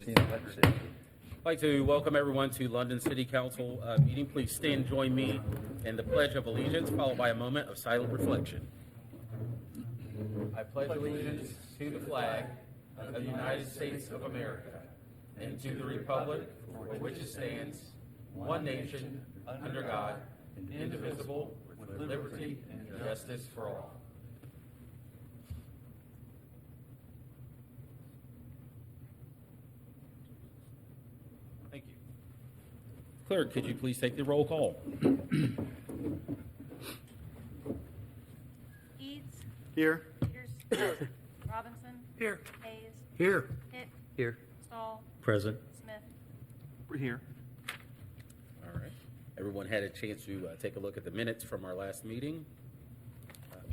I'd like to welcome everyone to London City Council meeting. Please stand and join me in the Pledge of Allegiance, followed by a moment of silent reflection. I pledge allegiance to the flag of the United States of America and to the republic for which it stands, one nation, under God, indivisible, with liberty and justice for all. Thank you. Clerk, could you please take the roll call? Eads. Here. Pierce. Robinson. Here. Hayes. Here. Hick. Here. Stahl. Present. Smith. We're here. All right. Everyone had a chance to take a look at the minutes from our last meeting.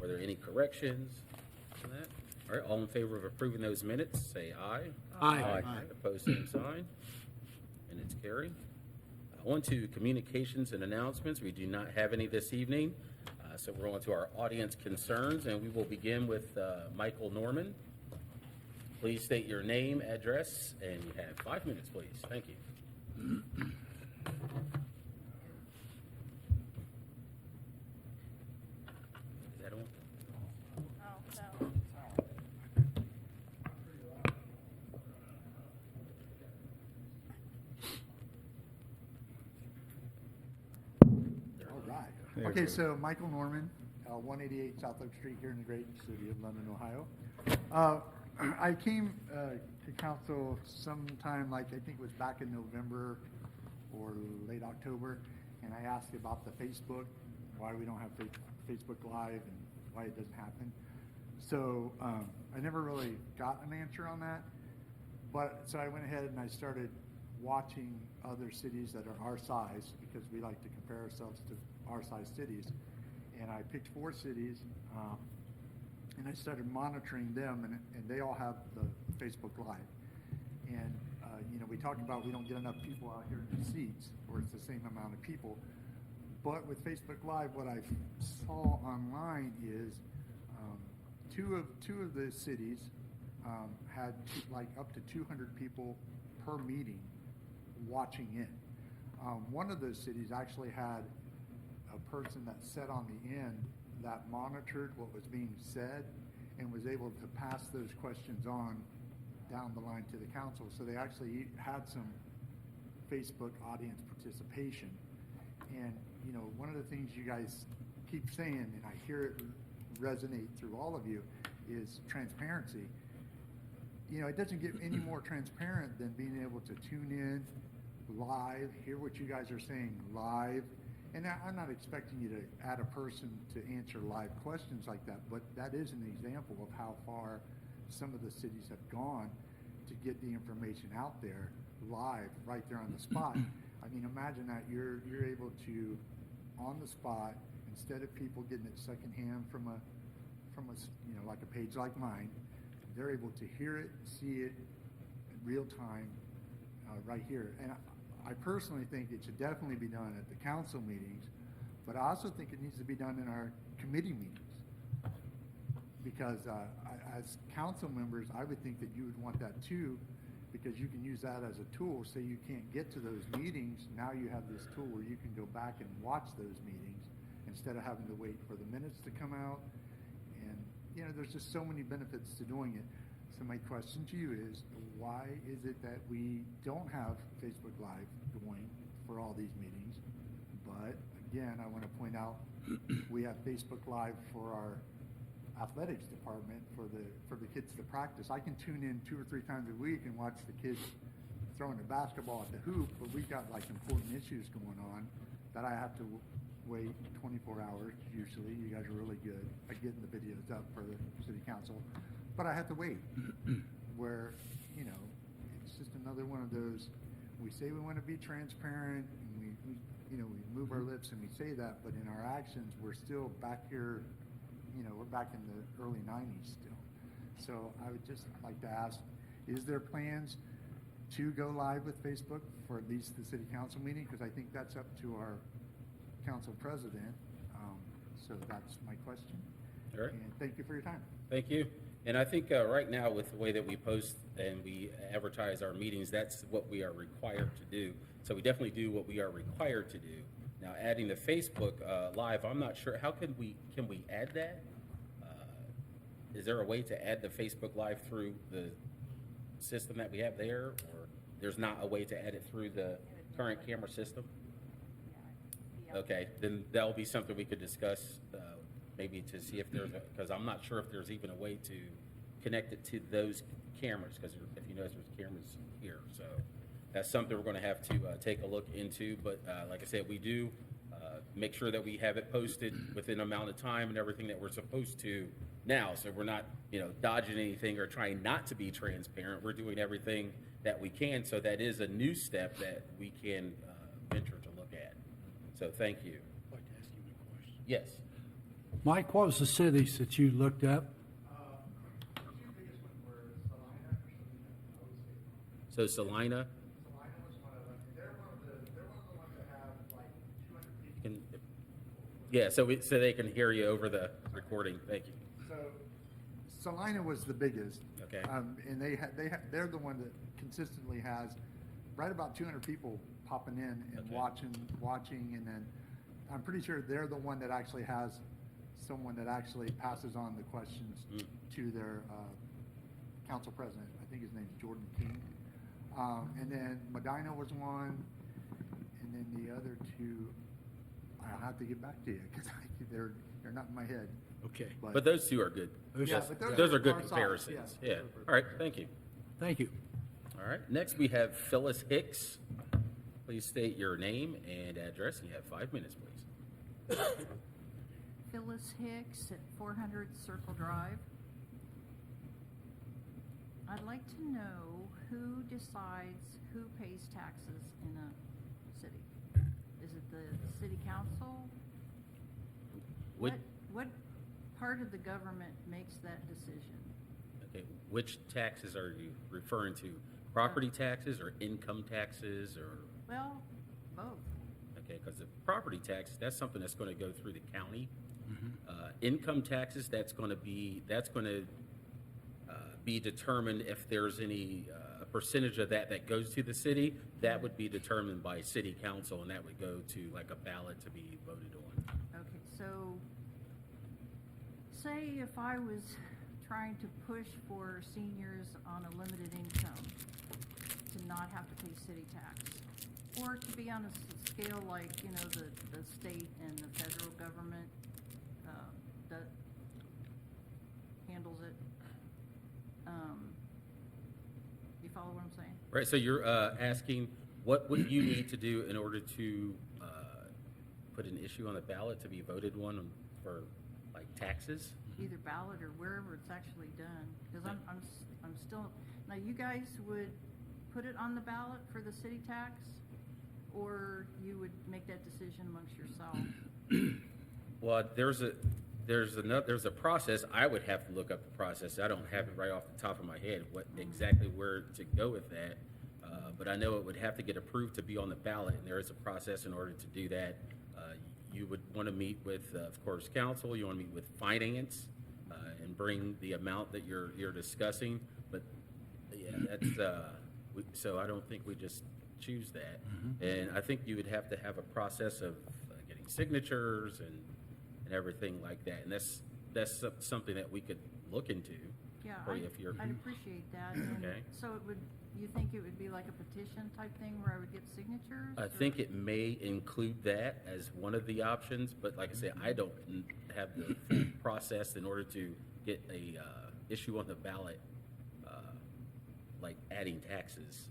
Were there any corrections to that? All right, all in favor of approving those minutes, say aye. Aye. Opposed, same sign. Minutes carry. On to communications and announcements. We do not have any this evening. So we're on to our audience concerns, and we will begin with Michael Norman. Please state your name, address, and you have 5 minutes, please. Thank you. Is that on? Oh, no. All right. Okay, so Michael Norman, 188 South Oak Street here in the great city of London, Ohio. I came to council sometime, like I think it was back in November or late October, and I asked about the Facebook, why we don't have Facebook Live and why it doesn't happen. So I never really got an answer on that. But so I went ahead and I started watching other cities that are our size, because we like to compare ourselves to our size cities. And I picked 4 cities, and I started monitoring them, and they all have the Facebook Live. And we talked about we don't get enough people out here in the seats, or it's the same amount of people. But with Facebook Live, what I saw online is two of the cities had like up to 200 people per meeting watching in. One of those cities actually had a person that sat on the end that monitored what was being said and was able to pass those questions on down the line to the council. So they actually had some Facebook audience participation. And one of the things you guys keep saying, and I hear it resonate through all of you, is transparency. It doesn't get any more transparent than being able to tune in live, hear what you guys are saying live. And I'm not expecting you to add a person to answer live questions like that, but that is an example of how far some of the cities have gone to get the information out there live, right there on the spot. I mean, imagine that you're able to, on the spot, instead of people getting it secondhand from a like a page like mine, they're able to hear it, see it in real time, right here. And I personally think it should definitely be done at the council meetings, but I also think it needs to be done in our committee meetings. Because as council members, I would think that you would want that too, because you can use that as a tool. Say you can't get to those meetings, now you have this tool where you can go back and watch those meetings instead of having to wait for the minutes to come out. And there's just so many benefits to doing it. So my question to you is, why is it that we don't have Facebook Live going for all these meetings? But again, I want to point out we have Facebook Live for our athletics department for the kids to practice. I can tune in 2 or 3 times a week and watch the kids throwing the basketball at the hoop, but we've got like important issues going on that I have to wait 24 hours usually. You guys are really good at getting the videos up for the city council, but I have to wait. Where it's just another one of those. We say we want to be transparent, and we move our lips and we say that, but in our actions, we're still back here. We're back in the early 90s still. So I would just like to ask, is there plans to go live with Facebook for at least the city council meeting? Because I think that's up to our council president. So that's my question. All right. And thank you for your time. Thank you. And I think right now, with the way that we post and we advertise our meetings, that's what we are required to do. So we definitely do what we are required to do. Now, adding the Facebook Live, I'm not sure, how can we add that? Is there a way to add the Facebook Live through the system that we have there? Or there's not a way to add it through the current camera system? Yeah. Okay, then that'll be something we could discuss, maybe to see if there's, because I'm not sure if there's even a way to connect it to those cameras, because if you notice, there's cameras here, so that's something we're gonna have to take a look into, but like I said, we do make sure that we have it posted within amount of time and everything that we're supposed to now, so we're not, dodging anything or trying not to be transparent. We're doing everything that we can, so that is a new step that we can venture to look at. So thank you. I'd like to ask you a question. Yes. Mike, what was the cities that you looked up? The two biggest ones were Salina or Salina, I would say. So Salina, Salina was one of them. They're one of the ones that have like 200 people. can, yeah, so they can hear you over the recording. Thank you. So Salina was the biggest. Okay. And they're the one that consistently has right about 200 people popping in and Okay. watching, and then I'm pretty sure they're the one that actually has someone that actually passes on the questions Mm. to their council president. I think his name's Jordan King. And then Medina was one, and then the other two, I'll have to get back to you because they're not in my head. Okay, But those two are good. Those Yeah, are- but Those are good solid, comparisons. yeah. Yeah. All right, thank you. thank you. All right, next we have Phyllis Hicks. Please state your name and address. You have 5 minutes, please. Phyllis Hicks at 400 Circle Drive. I'd like to know who decides who pays taxes in a city. Is it the city council? Would- What part of the government makes that decision? Okay, which taxes are you referring to? Property taxes or income taxes or, Well, both. okay, because the property taxes, that's something that's going to go through the county. Income taxes, that's going to be determined if there's any percentage of that goes to the city. That would be determined by city council, and that would go to like a ballot to be voted on. Okay, so say if I was trying to push for seniors on a limited income to not have to pay city tax, or to be on a scale like, the state and the federal government that handles it. You follow what I'm saying? Right, so you're asking, what would you need to do in order to put an issue on the ballot to be voted on for, like, taxes? Either ballot or wherever it's actually done, because I'm still, now you guys would put it on the ballot for the city tax, or you would make that decision amongst yourself? Well, there's a process. I would have to look up the process. I don't have it right off the top of my head, exactly where to go with that. But I know it would have to get approved to be on the ballot, and there is a process in order to do that. You would want to meet with, of course, council. You want to meet with finance and bring the amount that you're discussing. But yeah, that's so I don't think we just choose that. And I think you would have to have a process of getting signatures and everything like that. And that's something that we could look into. Yeah, for you if you're. I'd appreciate that. And Okay. so you think it would be like a petition type thing where I would get signatures? I or- think it may include that as one of the options, but like I say, I don't have the full process in order to get a issue on the ballot, like adding taxes.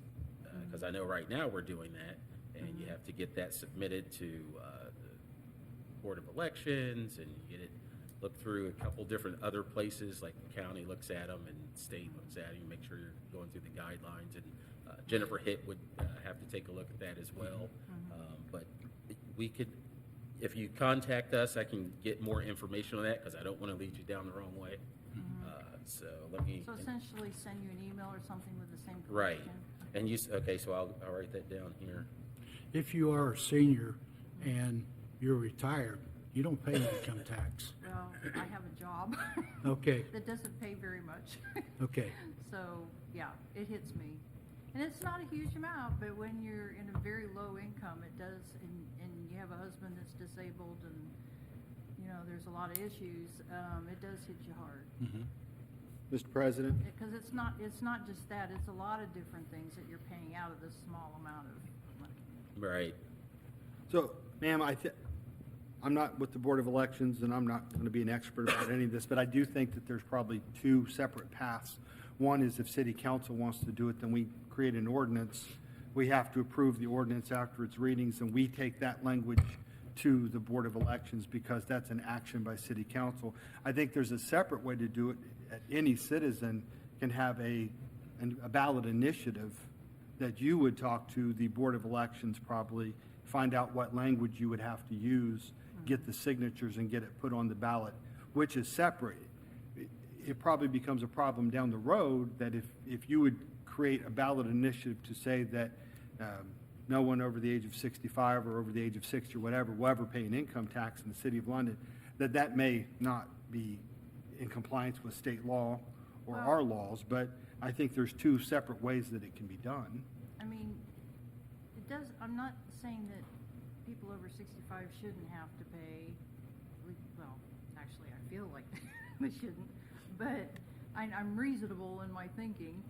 Because I know right now we're doing that, and you have to get that submitted to the Board of Elections, and you get it looked through a couple different other places, like the county looks at them and state looks at them, make sure you're going through the guidelines, and Jennifer Hitt would have to take a look at that as well. But we could, if you contact us, I can get more information on that, because I don't want to lead you down the wrong way. So let me. So essentially send you an email or something with the same question? Right. And okay, so I'll write that down here. If you are a senior and you're retired, You don't pay income tax. Well, I have a job Okay, that doesn't pay very much. okay. So, yeah, it hits me. And it's not a huge amount, but when you're in a very low income, it does, and you have a husband that's disabled and, you know, there's a lot of issues, it does hit you hard. Mr. President, Because it's not just that, it's a lot of different things that you're paying out of this small amount of money. Right. so, ma'am, I'm not with the Board of Elections, and I'm not going to be an expert about any of this, but I do think that there's probably two separate paths. One is if city council wants to do it, then we create an ordinance. We have to approve the ordinance after its readings, and we take that language to the Board of Elections because that's an action by city council. I think there's a separate way to do it. Any citizen can have a ballot initiative that you would talk to the Board of Elections, probably find out what language you would have to use, get the signatures and get it put on the ballot, which is separate. It probably becomes a problem down the road that if you would create a ballot initiative to say that no one over the age of 65 or over the age of 60 or whatever will ever pay an income tax in the city of London, that may not be in compliance with state law or our laws, but I think there's two separate ways that it can be done. I mean, I'm not saying that people over 65 shouldn't have to pay, well, actually, I feel like they shouldn't, but I'm reasonable in my thinking.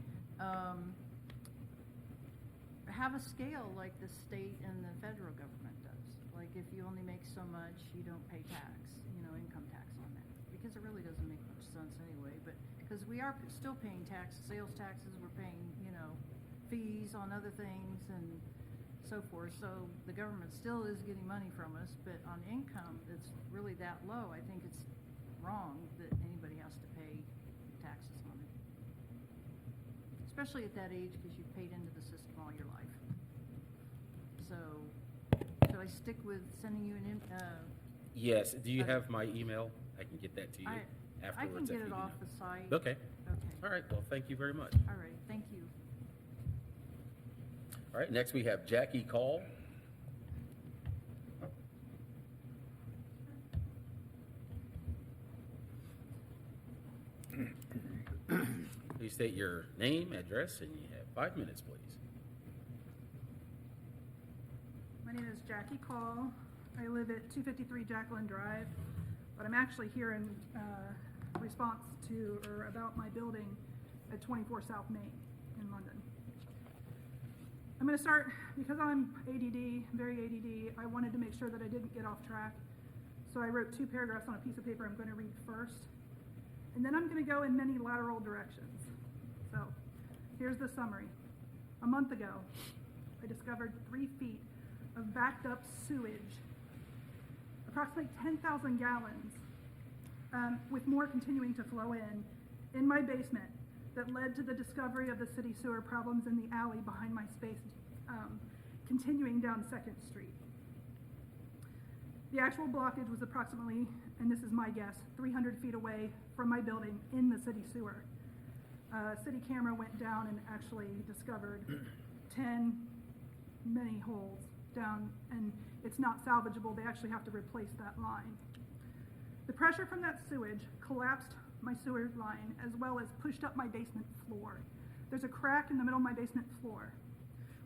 Have a scale like the state and the federal government does. Like if you only make so much, you don't pay tax, income tax on that. Because it really doesn't make much sense anyway, but because we are still paying taxes, sales taxes, we're paying, fees on other things and so forth. So the government still is getting money from us, but on income that's really that low, I think it's wrong that anybody has to pay taxes on it. Especially at that age, because you've paid into the system all your life. So, should I stick with sending you Yes. Do you have my email? I can get that to you I can afterwards. get if it you off know. the site. Okay. Okay. All right. Well, thank you very much. All right, thank you. All right. Next, we have Jackie Call. Please state your name, address, and you have 5 minutes, please. My name is Jackie Call. I live at 253 Jacqueline Drive, but I'm actually here in response to or about my building at 24 South Main in London. I'm going to start, because I'm ADD, very ADD, I wanted to make sure that I didn't get off track. So I wrote 2 paragraphs on a piece of paper I'm going to read first. And then I'm going to go in many lateral directions. So here's the summary. A month ago, I discovered 3 feet of backed up sewage, approximately 10,000 gallons, with more continuing to flow in my basement, that led to the discovery of the city sewer problems in the alley behind my space, continuing down 2nd Street. The actual blockage was approximately, and this is my guess, 300 feet away from my building in the city sewer. City camera went down and actually discovered 10 many holes down, and it's not salvageable. They actually have to replace that line. The pressure from that sewage collapsed my sewer line as well as pushed up my basement floor. There's a crack in the middle of my basement floor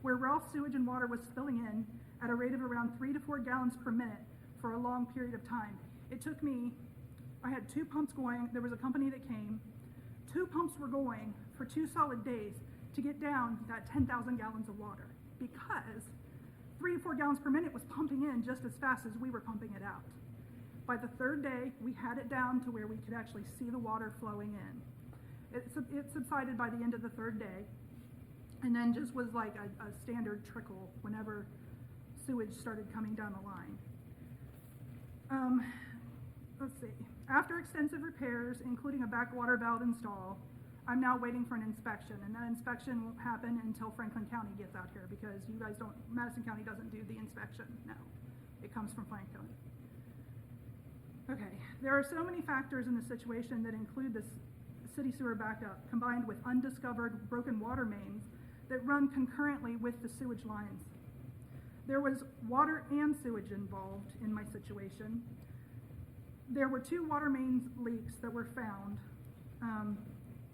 where raw sewage and water was spilling in at a rate of around 3 to 4 gallons per minute for a long period of time. It took me, I had 2 pumps going, there was a company that came, 2 pumps were going for 2 solid days to get down that 10,000 gallons of water, because 3 to 4 gallons per minute was pumping in just as fast as we were pumping it out. By the 3rd day, we had it down to where we could actually see the water flowing in. It subsided by the end of the 3rd day, and then just was like a standard trickle whenever sewage started coming down the line. Let's see. After extensive repairs, including a backwater valve install, I'm now waiting for an inspection, and that inspection won't happen until Franklin County gets out here, because you guys don't, Madison County doesn't do the inspection, no. It comes from Franklin. Okay, there are so many factors in the situation that include this city sewer backup, combined with undiscovered broken water mains that run concurrently with the sewage lines. There was water and sewage involved in my situation. there were 2 water mains leaks that were found,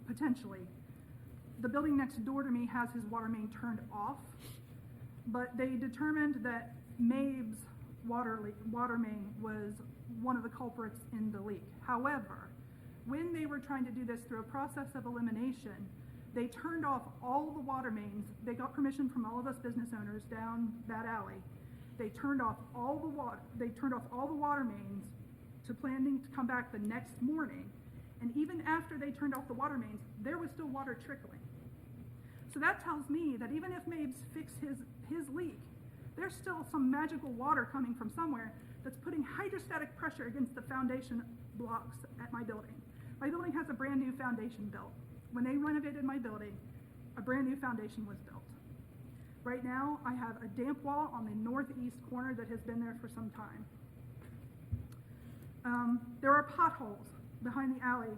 potentially. The building next door to me has his water main turned off, but they determined that Mabe's water main was one of the culprits in the leak. However, when they were trying to do this through a process of elimination, they turned off all the water mains. They got permission from all of us business owners down that alley. They turned off all the water mains to planning to come back the next morning. And even after they turned off the water mains, there was still water trickling. So that tells me that even if Mabes fixed his leak, there's still some magical water coming from somewhere that's putting hydrostatic pressure against the foundation blocks at my building. My building has a brand new foundation built. When they renovated my building, a brand new foundation was built. Right now, I have a damp wall on the northeast corner that has been there for some time. There are potholes behind the alley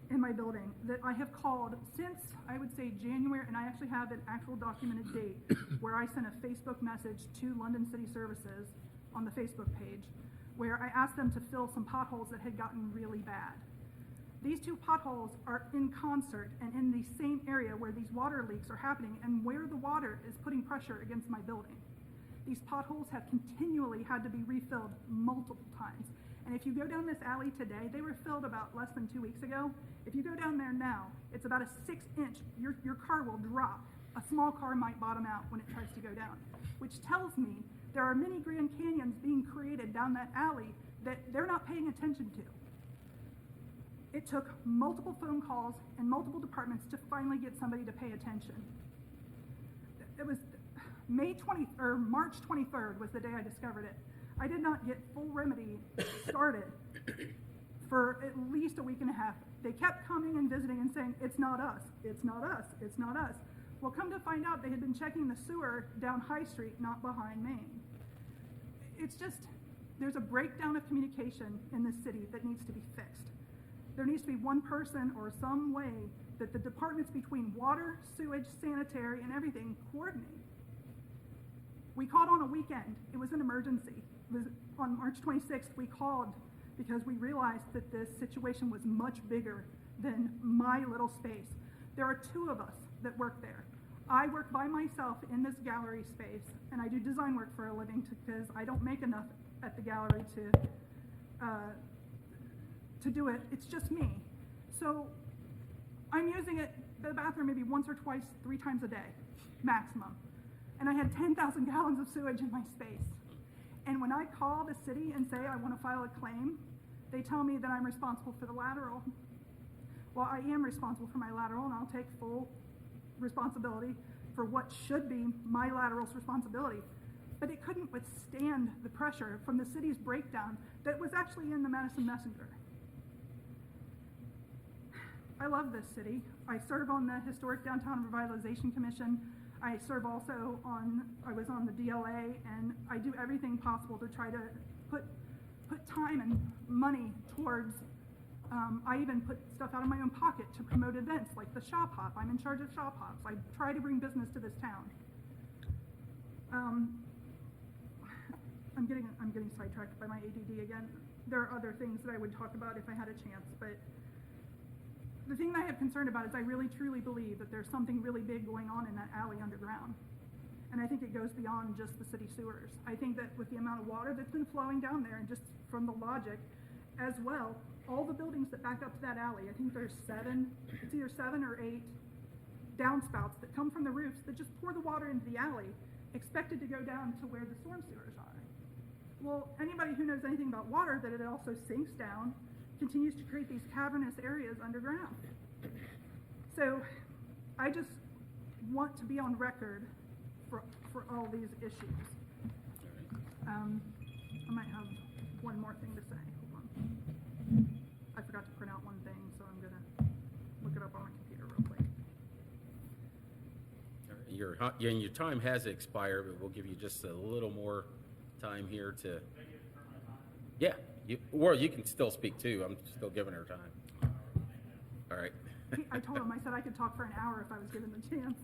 in my building that I have called since, I would say, January, and I actually have an actual documented date where I sent a Facebook message to London City Services on the Facebook page where I asked them to fill some potholes that had gotten really bad. These 2 potholes are in concert and in the same area where these water leaks are happening and where the water is putting pressure against my building. These potholes have continually had to be refilled multiple times. And if you go down this alley today, they were filled about less than 2 weeks ago. If you go down there now, it's about a 6-inch, your car will drop. A small car might bottom out when it tries to go down, which tells me there are many Grand Canyons being created down that alley that they're not paying attention to. It took multiple phone calls and multiple departments to finally get somebody to pay attention. It was March 23rd was the day I discovered it. I did not get full remedy started for at least a week and a half. They kept coming and visiting and saying, it's not us, it's not us, it's not us. Well, come to find out, they had been checking the sewer down High Street, not behind Main. It's just, there's a breakdown of communication in this city that needs to be fixed. There needs to be one person or some way that the departments between water, sewage, sanitary, and everything coordinate. We called on a weekend. It was an emergency. It was on March 26th, we called because we realized that this situation was much bigger than my little space. There are 2 of us that work there. I work by myself in this gallery space, and I do design work for a living because I don't make enough at the gallery to do it. It's just me. So I'm using the bathroom maybe once or twice, 3 times a day, maximum. And I had 10,000 gallons of sewage in my space. And when I call the city and say I want to file a claim, they tell me that I'm responsible for the lateral. Well, I am responsible for my lateral, and I'll take full responsibility for what should be my lateral's responsibility. But it couldn't withstand the pressure from the city's breakdown that was actually in the Madison Messenger. I love this city. I serve on the Historic Downtown Revitalization Commission. I serve also I was on the DLA, and I do everything possible to try to put time and money towards, I even put stuff out of my own pocket to promote events like the Shop Hop. I'm in charge of Shop Hops. I try to bring business to this town. I'm getting sidetracked by my ADD again. There are other things that I would talk about if I had a chance, but the thing that I have concern about is I really truly believe that there's something really big going on in that alley underground. And I think it goes beyond just the city sewers. I think that with the amount of water that's been flowing down there, and just from the logic as well, all the buildings that back up to that alley, I think there's it's either 7 or 8 downspouts that come from the roofs that just pour the water into the alley, expected to go down to where the storm sewers are. Well, anybody who knows anything about water, that it also sinks down, continues to create these cavernous areas underground. So I just want to be on record for all these issues. I might have one more thing to say. Hold on. I forgot to print out one thing, so I'm gonna look it up on my computer real quick. Your time has expired, but we'll give you just a little more time here to. Yeah, you can still speak too. I'm still giving her time. All right. I told him, I said I could talk for an hour if I was given the chance.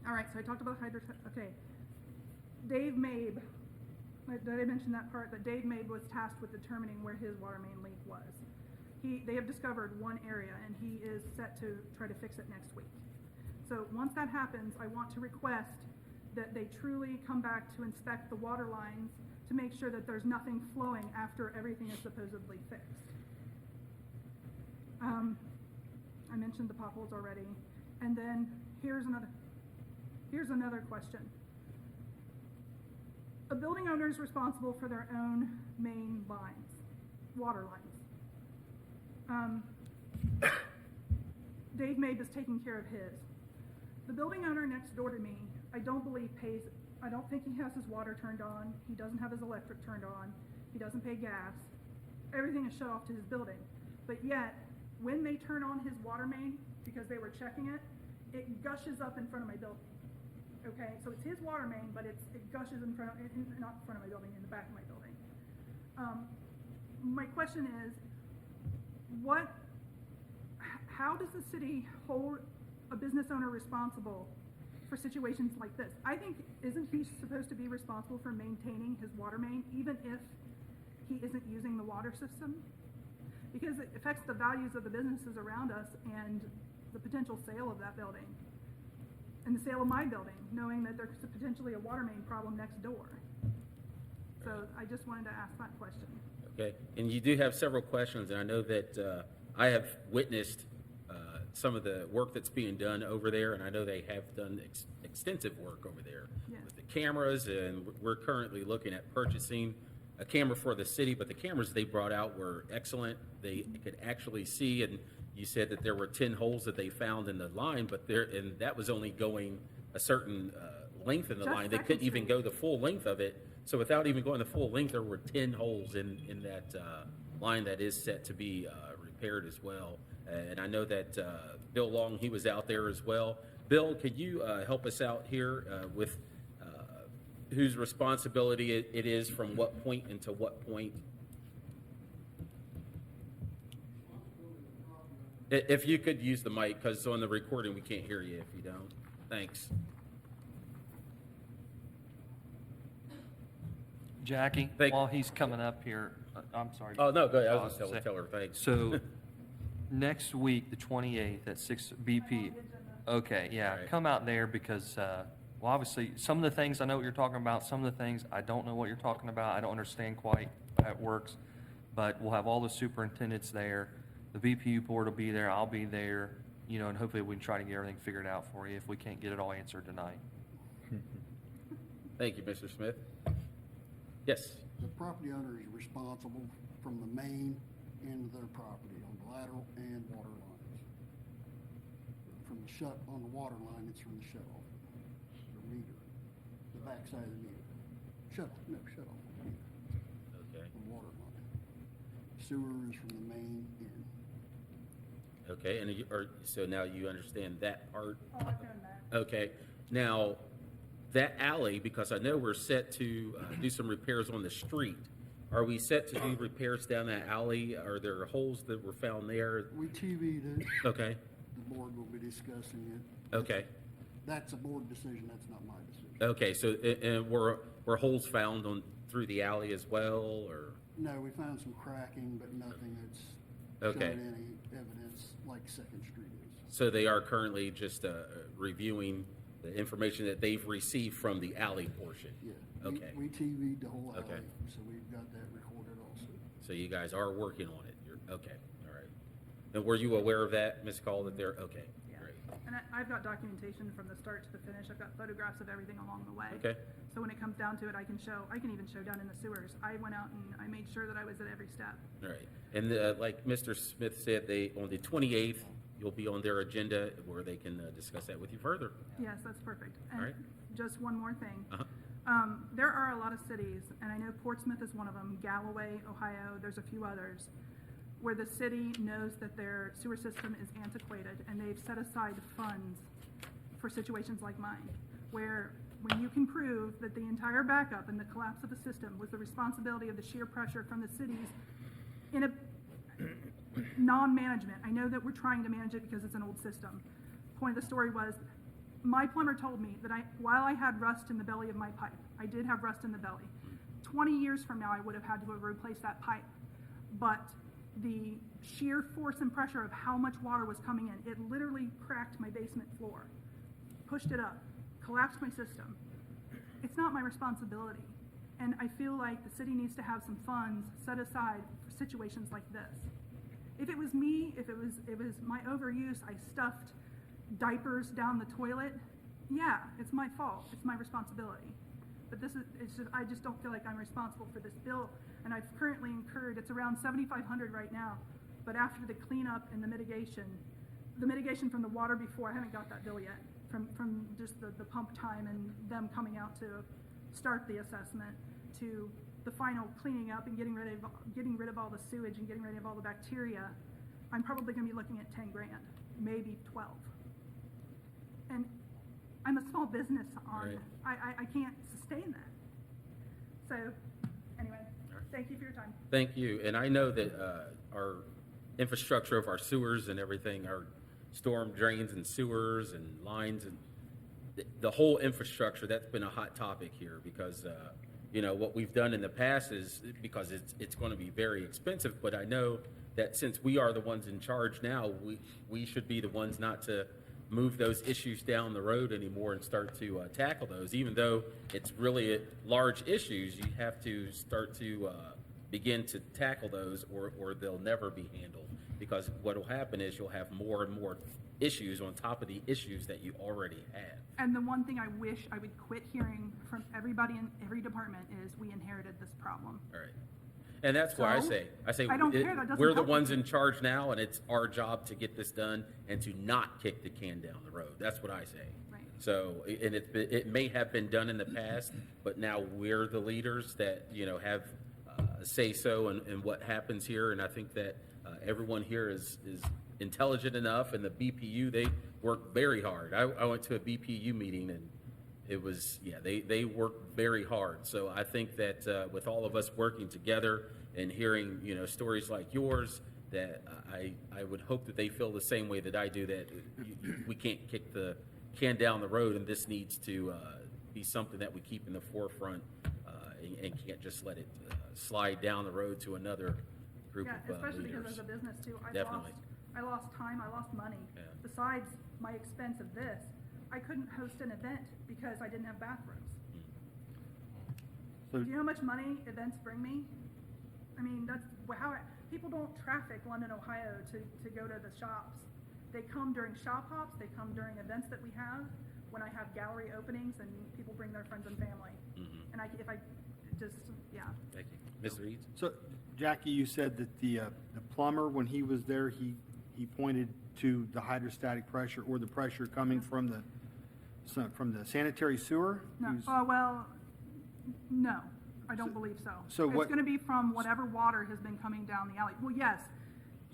All right, so I talked about okay. Dave Mabe did I mention that part, that Dave Mabe was tasked with determining where his water main leak was. They have discovered one area, and he is set to try to fix it next week. So once that happens, I want to request that they truly come back to inspect the water lines to make sure that there's nothing flowing after everything is supposedly fixed. I mentioned the potholes already. And then here's another question. A building owner is responsible for their own main lines, water lines. Dave Mabe is taking care of his. The building owner next door to me, I don't think he has his water turned on, he doesn't have his electric turned on, he doesn't pay gas, everything is shut off to his building. But yet, when they turn on his water main, because they were checking it, it gushes up in front of my building. Okay, so it's his water main, but it gushes not in front of my building, in the back of my building. My question is, how does the city hold a business owner responsible for situations like this? I think, isn't he supposed to be responsible for maintaining his water main, even if he isn't using the water system? Because it affects the values of the businesses around us and the potential sale of that building. And the sale of my building, knowing that there's potentially a water main problem next door. So I just wanted to ask that question. Okay, and you do have several questions, and I know that I have witnessed some of the work that's being done over there, and I know they have done extensive work over there Yes. with the cameras, and we're currently looking at purchasing a camera for the city, but the cameras they brought out were excellent. They could actually see, and you said that there were 10 holes that they found in the line, but and that was only going a certain length in the Just line. They Second couldn't even Street. go the full length of it. So without even going the full length, there were 10 holes in that line that is set to be repaired as well. And I know that Bill Long, he was out there as well. Bill, could you help us out here with whose responsibility it is from what point into what point? If you could use the mic, because on the recording, we can't hear you if you don't. Thanks. Jackie, Thank- while he's coming up here, I'm sorry. Oh, no, go ahead. I was Oh, just telling say- tell her, thanks. So, next week, the 28th at 6 BP. Okay, yeah, Right. come out there because, well, obviously, some of the things I know what you're talking about, some of the things I don't know what you're talking about. I don't understand quite how it works. But we'll have all the superintendents there. The BPU board will be there. I'll be there, and hopefully we can try to get everything figured out for you if we can't get it all answered tonight. Thank you, Mr. Smith. Yes. The property owner is responsible from the main end of their property on the lateral and water lines. From the on the water line, it's from the shut-off, the meter, the backside of the meter. Shut-off the meter, Okay. the water line. Sewer is from the main end. Okay, and so now you understand that part? Oh, I've done that. Okay, now, that alley, because I know we're set to do some repairs on the street, are we set to do repairs down that alley? Are there holes that were found there? We TV'd it, Okay, the board will be discussing it. okay, That's a board decision, that's not my decision. okay, so, and were holes found through the alley as well, or? No, we found some cracking, but nothing that's Okay. showing any evidence like Second Street is. So they are currently just reviewing the information that they've received from the alley portion? Yeah. Okay. We TV'd the whole Okay. alley, so we've got that recorded also. So you guys are working on it? Okay, all right. And were you aware of that, Ms. Call, that they're, okay, Yeah. great. And I've got documentation from the start to the finish. I've got photographs of everything along the way. Okay. So when it comes down to it, I can even show down in the sewers. I went out and I made sure that I was at every step. All right. And like Mr. Smith said, on the 28th, you'll be on their agenda where they can discuss that with you further. Yes, that's perfect. All right. And just one more thing. Uh-huh. There are a lot of cities, and I know Portsmouth is one of them, Galloway, Ohio, there's a few others, where the city knows that their sewer system is antiquated, and they've set aside funds for situations like mine, where when you can prove that the entire backup and the collapse of the system was the responsibility of the sheer pressure from the cities in a non-management. I know that we're trying to manage it because it's an old system. Point of the story was, my plumber told me that while I had rust in the belly of my pipe, I did have rust in the belly, 20 years from now, I would have had to have replaced that pipe. But the sheer force and pressure of how much water was coming in, it literally cracked my basement floor, pushed it up, collapsed my system. It's not my responsibility. And I feel like the city needs to have some funds set aside for situations like this. If it was me, if it was my overuse, I stuffed diapers down the toilet, yeah, it's my fault, it's my responsibility. But I just don't feel like I'm responsible for this bill, and I've currently incurred, it's around $7,500 right now, but after the cleanup and the mitigation from the water before, I haven't got that bill yet, from just the pump time and them coming out to start the assessment, to the final cleaning up and getting rid of all the sewage and getting rid of all the bacteria, I'm probably gonna be looking at 10 grand, maybe 12. And I'm a small business on, Right. I can't sustain that. So, anyway, thank you for your time. Thank you. And I know that our infrastructure of our sewers and everything, our storm drains and sewers and lines and the whole infrastructure, that's been a hot topic here because, what we've done in the past is because it's going to be very expensive. But I know that since we are the ones in charge now, we should be the ones not to move those issues down the road anymore and start to tackle those. Even though it's really large issues, you have to start to begin to tackle those or they'll never be handled. Because what will happen is you'll have more and more issues on top of the issues that you already have. And the one thing I wish I would quit hearing from everybody in every department is we inherited this problem. All right. And that's why So, I say I don't care, that doesn't we're the help ones me. in charge now, and it's our job to get this done and to not kick the can down the road. That's what I say. Right. So, and it may have been done in the past, but now we're the leaders that, have say so in what happens here. And I think that everyone here is intelligent enough, and the BPU, they work very hard. I went to a BPU meeting, and it was, they work very hard. So I think that with all of us working together and hearing, stories like yours, that I would hope that they feel the same way that I do, that we can't kick the can down the road, and this needs to be something that we keep in the forefront and can't just let it slide down the road to another group Yeah, of especially because leaders. as a business too, Definitely. I lost time, I lost money. Yeah. Besides my expense of this, I couldn't host an event because I didn't have bathrooms. So Do you know how much money events bring me? I mean, that's how, people don't traffic London, Ohio to go to the shops. They come during shop hops, they come during events that we have, when I have gallery openings and people bring their friends and family. Mhm. And yeah. Thank you. Ms. Reeds? So, Jackie, you said that the plumber, when he was there, he pointed to the hydrostatic pressure or the pressure coming from the sanitary sewer? No, He was- well, no, I don't believe so. So what- It's gonna be from whatever water has been coming down the alley. Well, yes.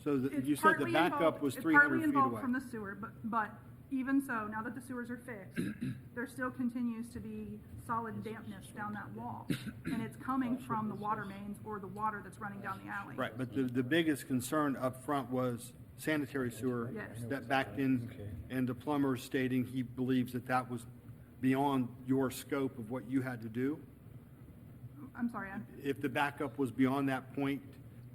So it's you said the partly backup involved- was it's 300 partly feet involved away. from the sewer, but even so, now that the sewers are fixed, there still continues to be solid dampness down that wall. And it's coming from the water mains or the water that's running down the alley. Right, but the biggest concern up front was sanitary sewer Yes. that backed in, and the plumber stating he believes that was beyond your scope of what you had to do. I'm sorry, If the backup was beyond that point,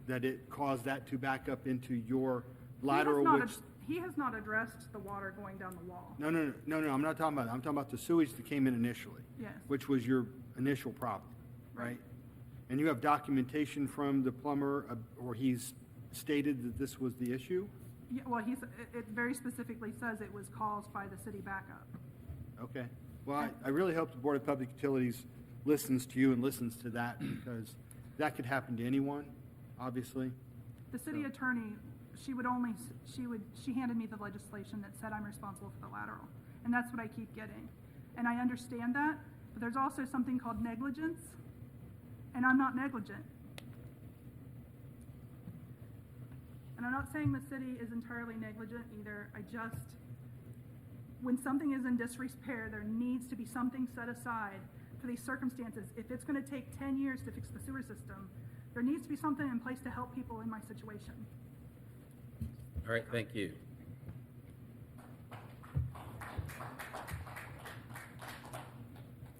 that it caused that to back up into your lateral, which... he has not addressed the water going down the wall. No, I'm not talking about that. I'm talking about the sewage that came in initially. Yes. Which was your initial problem, right? And you have documentation from the plumber, or he's stated that this was the issue? Yeah, well, it very specifically says it was caused by the city backup. Okay. Well, I really hope the Board of Public Utilities listens to you and listens to that, because that could happen to anyone, obviously. The city attorney, she handed me the legislation that said I'm responsible for the lateral. And that's what I keep getting. And I understand that, but there's also something called negligence, and I'm not negligent. And I'm not saying the city is entirely negligent either. When something is in disrepair, there needs to be something set aside for these circumstances. If it's gonna take 10 years to fix the sewer system, there needs to be something in place to help people in my situation. All right, thank you.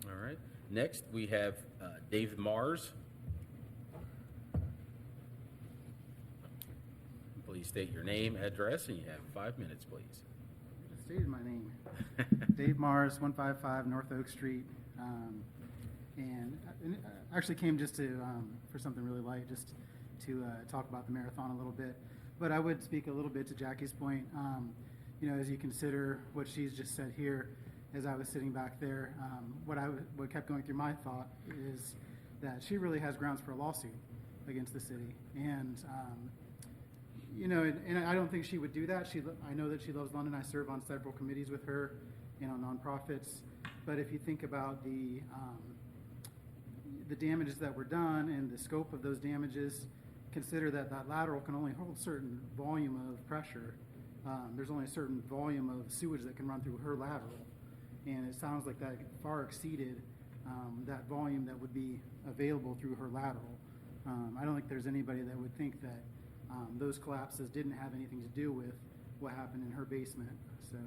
All right. Next, we have David Mars. Please state your name, address, and you have 5 minutes, please. Just stated my name. Dave Mars, 155 North Oak Street. And I actually came just to, for something really light, just to talk about the marathon a little bit. But I would speak a little bit to Jackie's point. You know, as you consider what she's just said here, as I was sitting back there, what kept going through my thought is that she really has grounds for a lawsuit against the city. And, you know, and I don't think she would do that. I know that she loves London. I serve on several committees with her, you know, nonprofits. But if you think about the damages that were done and the scope of those damages, consider that that lateral can only hold a certain volume of pressure. There's only a certain volume of sewage that can run through her lateral. And it sounds like that far exceeded that volume that would be available through her lateral. I don't think there's anybody that would think that those collapses didn't have anything to do with what happened in her basement. So,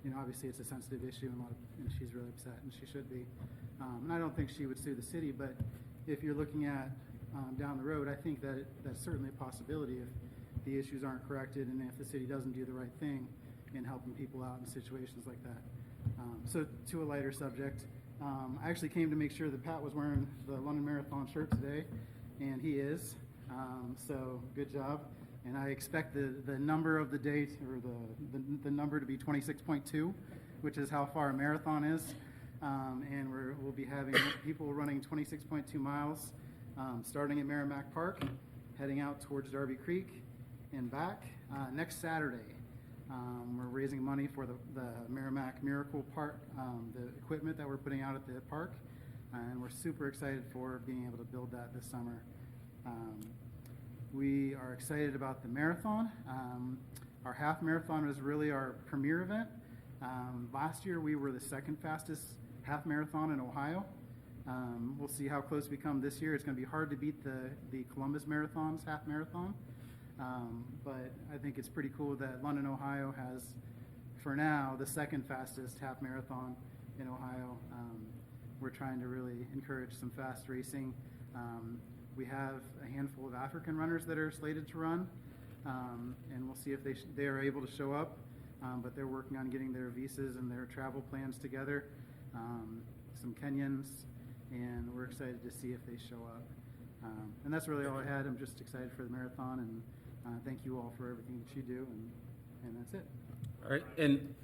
you know, obviously it's a sensitive issue and she's really upset, and she should be. And I don't think she would sue the city, but if you're looking at down the road, I think that that's certainly a possibility if the issues aren't corrected and if the city doesn't do the right thing in helping people out in situations like that. So to a lighter subject, I actually came to make sure that Pat was wearing the London Marathon shirt today, and he is. So good job. And I expect the number of the date, or the number to be 26.2, which is how far a marathon is. And we'll be having people running 26.2 miles, starting at Merrimack Park, heading out towards Darby Creek and back next Saturday. We're raising money for the Merrimack Miracle Park, the equipment that we're putting out at the park, and we're super excited for being able to build that this summer. We are excited about the marathon. Our half marathon was really our premier event. Last year we were the second fastest half marathon in Ohio. We'll see how close we come this year. It's going to be hard to beat the Columbus Marathon's half marathon. But I think it's pretty cool that London, Ohio has, for now, the second fastest half marathon in Ohio. We're trying to really encourage some fast racing. We have a handful of African runners that are slated to run, and we'll see if they are able to show up. But they're working on getting their visas and their travel plans together. Some Kenyans, and we're excited to see if they show up. And that's really all I had. I'm just excited for the marathon, and thank you all for everything that you do, and that's it. All right, and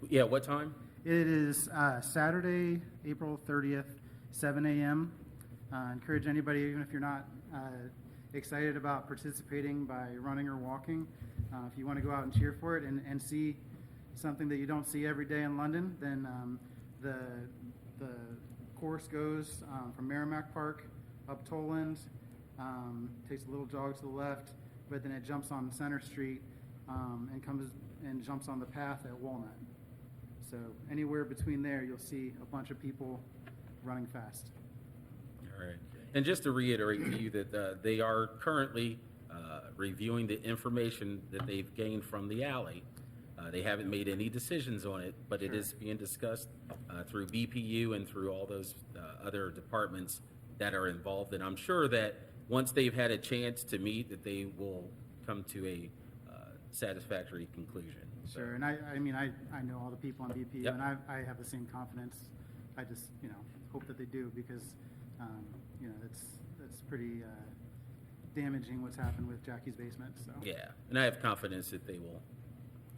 yeah, what time? It is Saturday, April 30th, 7 a.m. Encourage anybody, even if you're not excited about participating by running or walking, if you want to go out and cheer for it and see something that you don't see every day in London, then the course goes from Merrimack Park up Toland, takes a little jog to the left, but then it jumps on Center Street and comes and jumps on the path at Walnut. So anywhere between there, you'll see a bunch of people running fast. All right. And just to reiterate to you that they are currently reviewing the information that they've gained from the alley. They haven't made any decisions on it, but it is being discussed through BPU and through all those other departments that are involved. And I'm sure that once they've had a chance to meet, that they will come to a satisfactory conclusion. So, Sure, and I mean, I know all the people on BPU, Yep. and I have the same confidence. I just, hope that they do, because, that's pretty damaging what's happened with Jackie's basement, so. yeah, and I have confidence that they will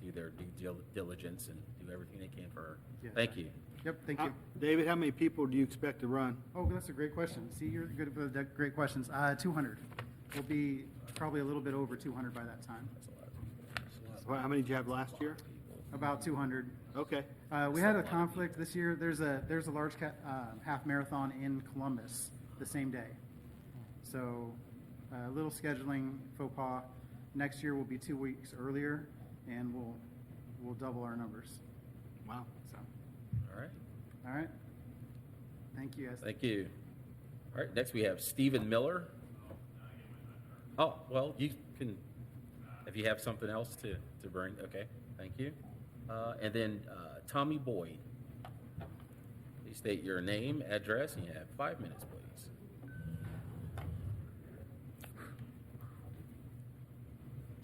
do their due diligence and do everything they can for her. Yeah. Thank you. Yep, thank you. David, how many people do you expect to run? Oh, that's a great question. See, you're good for the great questions. 200. We'll be probably a little bit over 200 by that time. How many did you have last year? About 200. Okay. We had a conflict this year. There's a large half marathon in Columbus the same day. So a little scheduling faux pas. Next year will be 2 weeks earlier, and we'll double our numbers. Wow. So, All right. all right. Thank you, guys. Thank you. All right, next we have Stephen Miller. Oh, well, you can, if you have something else to bring, okay, thank you. And then Tommy Boyd. Please state your name, address, and you have 5 minutes, please.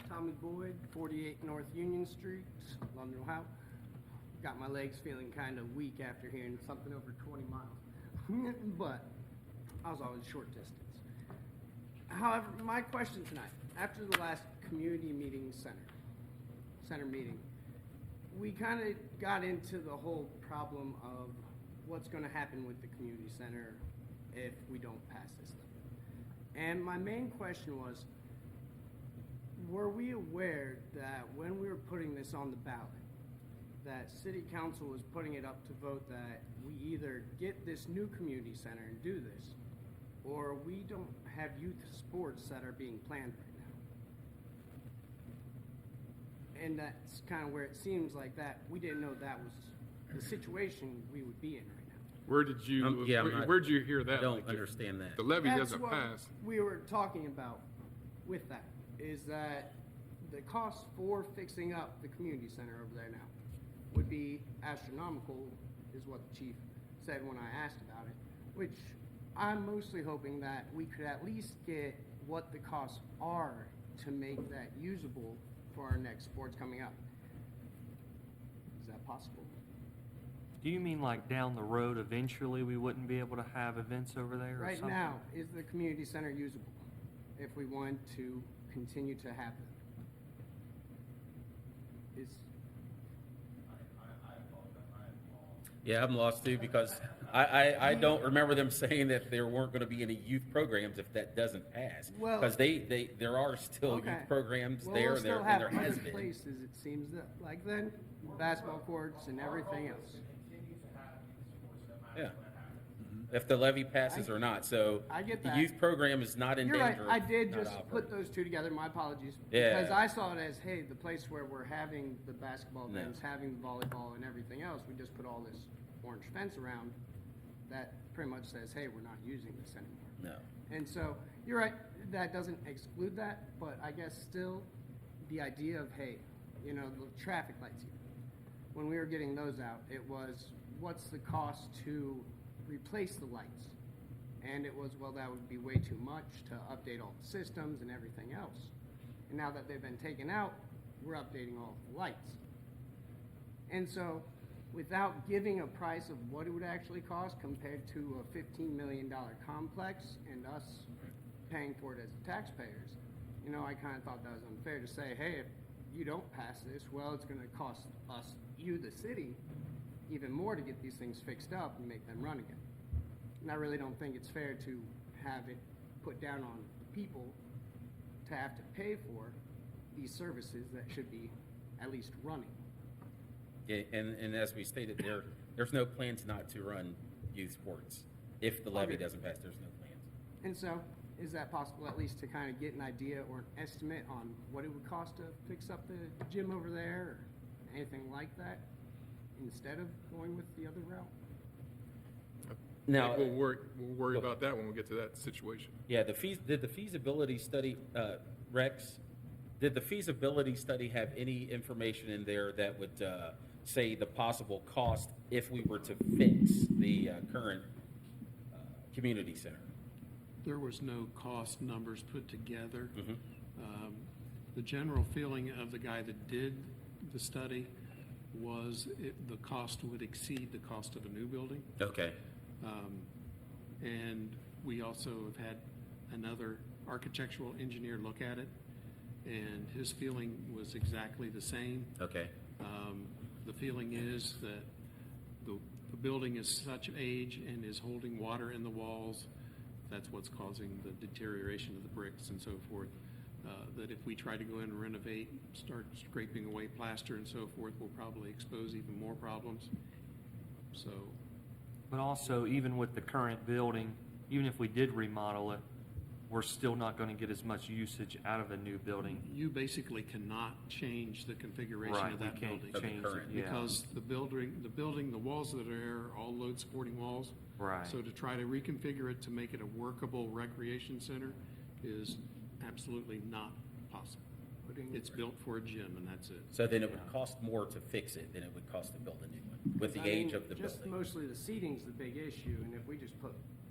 Tommy Boyd, 48 North Union Street, London, Ohio. Got my legs feeling kind of weak after hearing something over 20 miles, but I was always short distance. However, my question tonight, after the last community meeting center meeting, we kind of got into the whole problem of what's going to happen with the community center if we don't pass this levy. And my main question was, were we aware that when we were putting this on the ballot, that city council was putting it up to vote that we either get this new community center and do this, or we don't have youth sports that are being planned right now? And that's kind of where it seems like that we didn't know that was the situation we would be in right now. Where did you, Yeah, I'm not- where'd you hear that? I don't like, understand that. The levy That's doesn't what pass. we were talking about with that, is that the cost for fixing up the community center over there now would be astronomical, is what the chief said when I asked about it, which I'm mostly hoping that we could at least get what the costs are to make that usable for our next sports coming up. Is that possible? Do you mean like down the road, eventually we wouldn't be able to have events over there or Right something? now, is the community center usable if we want to continue to have it? Is, Yeah, I'm lost too, because I don't remember them saying that there weren't gonna be any youth programs if that doesn't pass. Well- Because there are still okay. youth programs Well, there, we'll and still there have has other been. places, it seems, that, like then, basketball courts and everything else. Yeah. If the levy passes or not, so. I get The that. youth program is not in You're right, danger. I did of not just operating. put those two together, my apologies. Yeah. Because I saw it as, hey, the place where we're having the basketball No. events, having the volleyball and everything else, we just put all this orange fence around that pretty much says, hey, we're not using this anymore. No. And so, you're right, that doesn't exclude that, but I guess still, the idea of, hey, you know, the traffic lights here. When we were getting those out, it was, what's the cost to replace the lights? And it was, well, that would be way too much to update all the systems and everything else. And now that they've been taken out, we're updating all the lights. And so, without giving a price of what it would actually cost compared to a $15 million complex and us paying for it as taxpayers, you know, I kind of thought that was unfair to say, hey, if you don't pass this, well, it's going to cost us, you, the city, even more to get these things fixed up and make them run again. And I really don't think it's fair to have it put down on the people to have to pay for these services that should be at least running. Yeah, and as we stated, there's no plans not to run youth sports. If the levy Okay. doesn't pass, there's no plans. And so, is that possible at least to kind of get an idea or an estimate on what it would cost to fix up the gym over there or anything like that instead of going with the other route? Now, We'll worry about that when we get to that situation. yeah, did the feasibility study, Rex, did the feasibility study have any information in there that would say the possible cost if we were to fix the current community center? There was no cost numbers put together. Mhm. The general feeling of the guy that did the study was the cost would exceed the cost of a new building. Okay, And we also have had another architectural engineer look at it, and his feeling was exactly the same. okay, The feeling is that the building is such age and is holding water in the walls, that's what's causing the deterioration of the bricks and so forth. That if we try to go in and renovate, start scraping away plaster and so forth, we'll probably expose even more problems. So, But also, even with the current building, even if we did remodel it, we're still not going to get as much usage out of the new building. you basically cannot change the configuration Right, of we that can't building. Of the change it, current. yeah. Because the building, the walls that are there are all load supporting walls. Right. So to try to reconfigure it to make it a workable recreation center is absolutely not possible. It's built for a gym and that's it. so then it would cost more to fix it than it would cost to build a new one. with the I age mean, of the just building. mostly the seating's the big issue, and if we just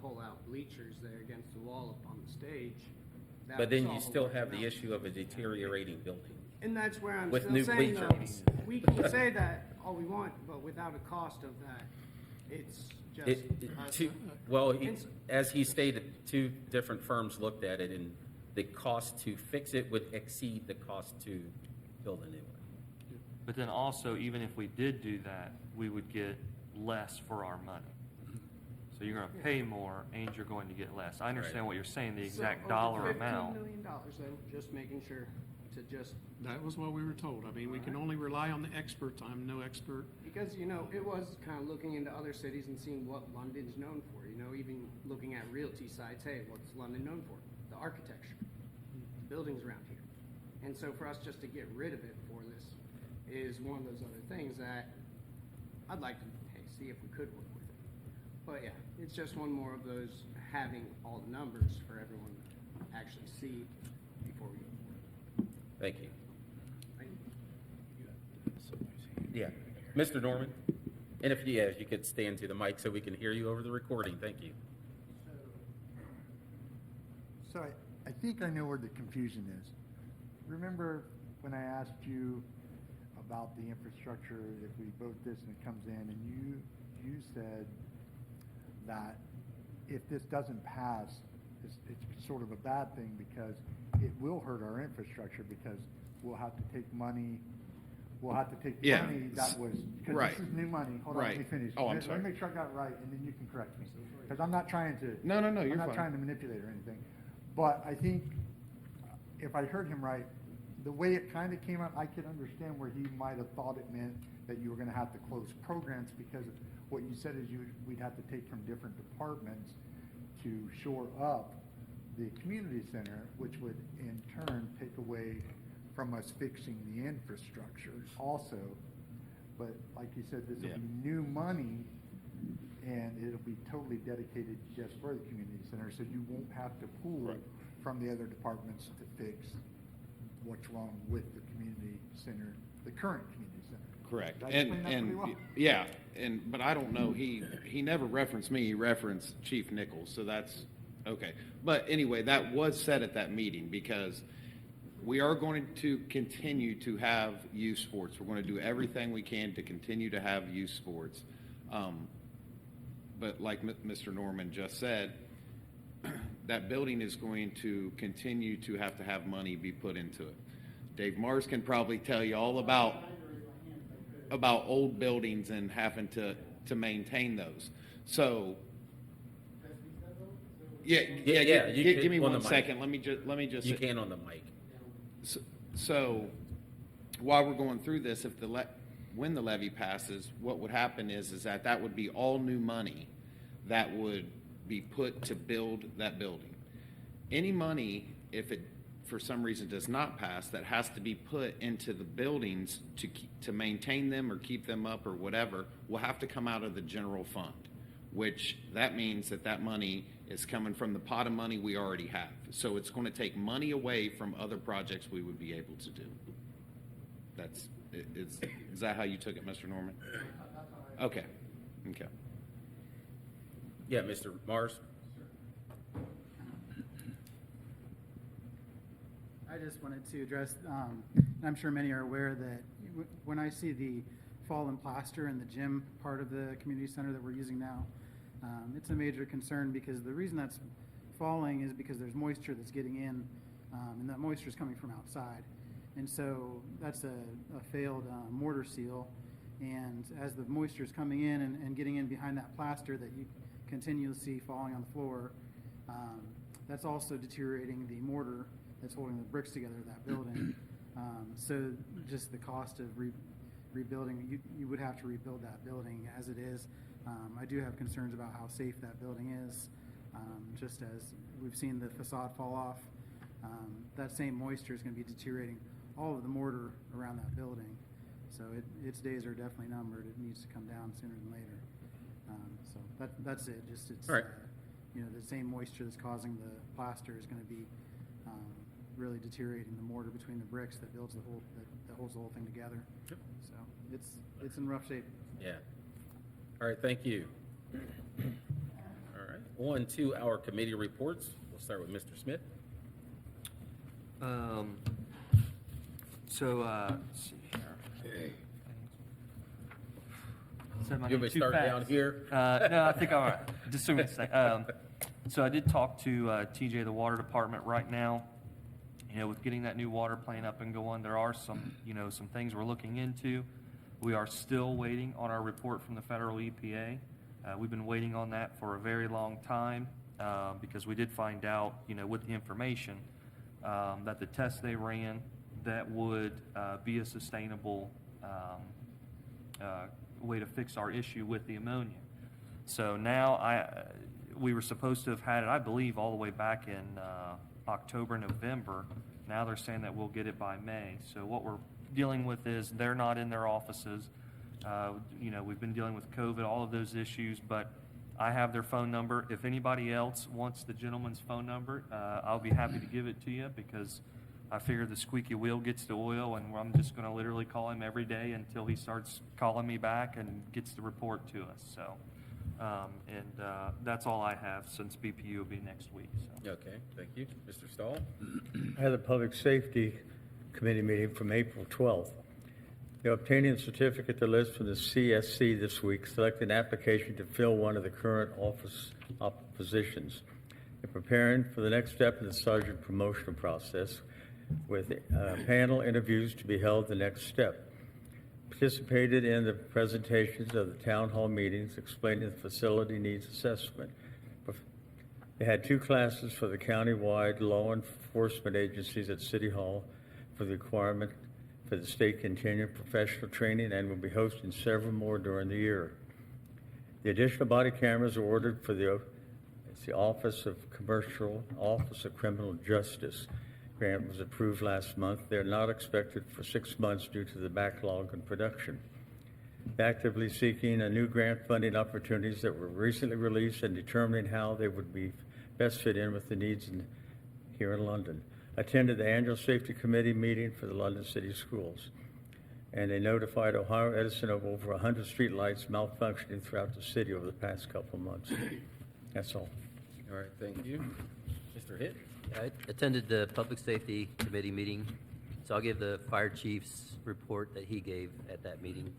pull out bleachers there against the wall up on the stage, that But would then you solve a still large have the amount. issing of a deteriorating building. And that's where I'm with still new saying, though, bleachers. we can say that all we want, but without a cost of that, it's just. As he stated, two different firms looked at it, and the cost to fix it would exceed the cost to build a new one. But then also, even if we did do that, we would get less for our money. So you're gonna pay more and you're going to get less. I understand Right. what you're saying, the So exact over dollar $15 amount. million then, just making sure to just, That was what we were told. I mean, we can only rely on the experts. I'm no expert. because, it was kind of looking into other cities and seeing what London's known for, even looking at realty sites, hey, what's London known for? The architecture, the buildings around here. And so for us just to get rid of it for this is one of those other things that I'd like to, see if we could work with it. But yeah, it's just one more of those having all the numbers for everyone to actually see before we go forward. Thank you. Yeah. Mr. Norman? And if you could stand to the mic so we can hear you over the recording, thank you. So I think I know where the confusion is. Remember when I asked you about the infrastructure, if we vote this and it comes in, and you said that if this doesn't pass, it's sort of a bad thing because it will hurt our infrastructure because we'll have to take money. We'll have to take Yeah. money that was, because Right. this is new money. Hold on, let me Right. finish. Oh, I'm Let sorry. me make sure I got it right, and then you can correct me. Because I'm not trying to. No, you're I'm not fine. trying to manipulate or anything. But I think if I heard him right, the way it kind of came out, I could understand where he might have thought it meant that you were going to have to close programs because what you said is we'd have to take from different departments to shore up the community center, which would in turn take away from us fixing the infrastructure also. But like you said, this will Yeah. be new money and it'll be totally dedicated just for the community center, so you won't have to pull Right. from the other departments to fix what's wrong with the community center, the current community center. Correct. Did I And, explain that pretty and, well? yeah, but I don't know, he never referenced me, he referenced Chief Nichols, so that's, okay. But anyway, that was said at that meeting, because we are going to continue to have youth sports. We're going to do everything we can to continue to have youth sports. But like Mr. Norman just said, that building is going to continue to have money be put into it. Dave Mars can probably tell you all about old buildings and having to maintain those. So, yeah, give me on the one mic. second. Let me just. You can on the mic. So, while we're going through this, when the levy passes, what would happen is that would be all new money that would be put to build that building. Any money, if it for some reason does not pass, that has to be put into the buildings to maintain them or keep them up or whatever, will have to come out of the general fund, which that means that money is coming from the pot of money we already have. So it's going to take money away from other projects we would be able to do. Is that how you took it, Mr. Norman? Okay. Yeah, Mr. Mars? I just wanted to address, and I'm sure many are aware that when I see the fallen plaster in the gym part of the community center that we're using now, it's a major concern because the reason that's falling is because there's moisture that's getting in, and that moisture is coming from outside. And so that's a failed mortar seal, and as the moisture is coming in and getting in behind that plaster that you continue to see falling on the floor, that's also deteriorating the mortar that's holding the bricks together of that building. So just the cost of rebuilding, you would have to rebuild that building as it is. I do have concerns about how safe that building is, just as we've seen the facade fall off. That same moisture is going to be deteriorating all of the mortar around that building. So its days are definitely numbered. It needs to come down sooner than later. So that's it. Just it's All right. The same moisture that's causing the plaster is going to be really deteriorating the mortar between the bricks that builds that holds the whole thing together. Yep. So it's in rough shape. Yeah. All right, thank you. All right, on to our committee reports. We'll start with Mr. Smith. Let's see here. Said my You name want me to too start fast. down here? No, I think I'm, just a second. So I did talk to TJ, the water department right now. You know, with getting that new water plant up and going, there are some, some things we're looking into. We are still waiting on our report from the federal EPA. We've been waiting on that for a very long time, because we did find out, with the information, that the tests they ran, that would be a sustainable way to fix our issue with the ammonia. So now we were supposed to have had it, I believe, all the way back in October, November. Now they're saying that we'll get it by May. So what we're dealing with is they're not in their offices. We've been dealing with COVID, all of those issues, but I have their phone number. If anybody else wants the gentleman's phone number, I'll be happy to give it to you, because I figure the squeaky wheel gets the oil, and I'm just going to literally call him every day until he starts calling me back and gets the report to us. So, that's all I have, since BPU will be next week. So. Okay, thank you. Mr. Stahl? I had a Public Safety Committee meeting from April 12th. They're obtaining a certificate to list from the CSC this week, selecting an application to fill one of the current office positions. They're preparing for the next step in the sergeant promotion process, with panel interviews to be held the next step. Participated in the presentations of the town hall meetings explaining the facility needs assessment. They had 2 classes for the county-wide law enforcement agencies at City Hall for the requirement for the state continuing professional training, and will be hosting several more during the year. The additional body cameras are ordered for the Office of Criminal Justice. Grant was approved last month. They're not expected for 6 months due to the backlog in production. Actively seeking a new grant funding opportunities that were recently released and determining how they would be best fit in with the needs here in London. Attended the annual safety committee meeting for the London City Schools, and they notified Ohio Edison of over 100 street lights malfunctioning throughout the city over the past couple of months. That's all. All right, thank you. Mr. Hitt? I attended the Public Safety Committee meeting, so I'll give the fire chief's report that he gave at that meeting.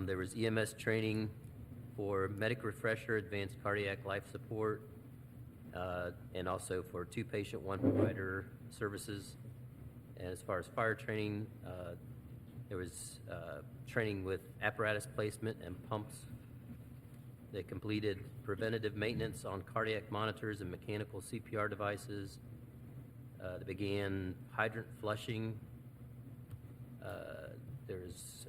There was EMS training for medic refresher, advanced cardiac life support, and also for 2 patient, 1 provider services. And as far as fire training, there was training with apparatus placement and pumps. They completed preventative maintenance on cardiac monitors and mechanical CPR devices. They began hydrant flushing. There's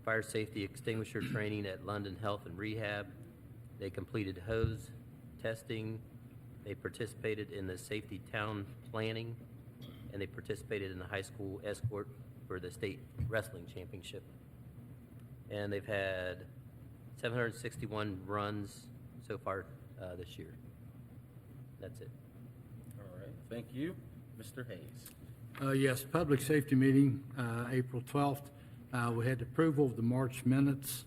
fire safety extinguisher training at London Health and Rehab. They completed hose testing. They participated in the safety town planning, and they participated in the high school escort for the state wrestling championship. And they've had 761 runs so far this year. That's it. All right, thank you. Mr. Hayes? Yes, public safety meeting, April 12th. We had approval of the March minutes,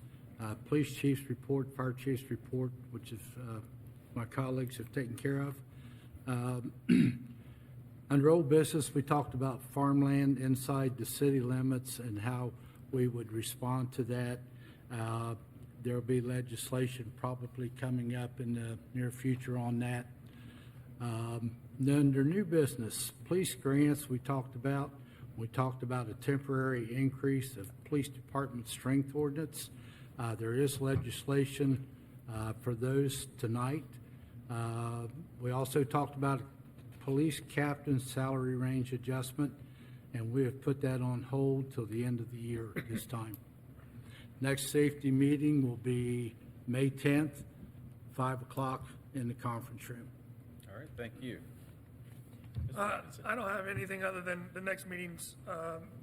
police chief's report, fire chief's report, which is my colleagues have taken care of. Under old business, we talked about farmland inside the city limits and how we would respond to that. There will be legislation probably coming up in the near future on that. Under new business, police grants we talked about. We talked about a temporary increase of police department strength ordinance. There is legislation for those tonight. We also talked about police captain salary range adjustment, and we have put that on hold till the end of the year at this time. Next safety meeting will be May 10th, 5 o'clock in the conference room. All right, thank you. I don't have anything other than the next meeting's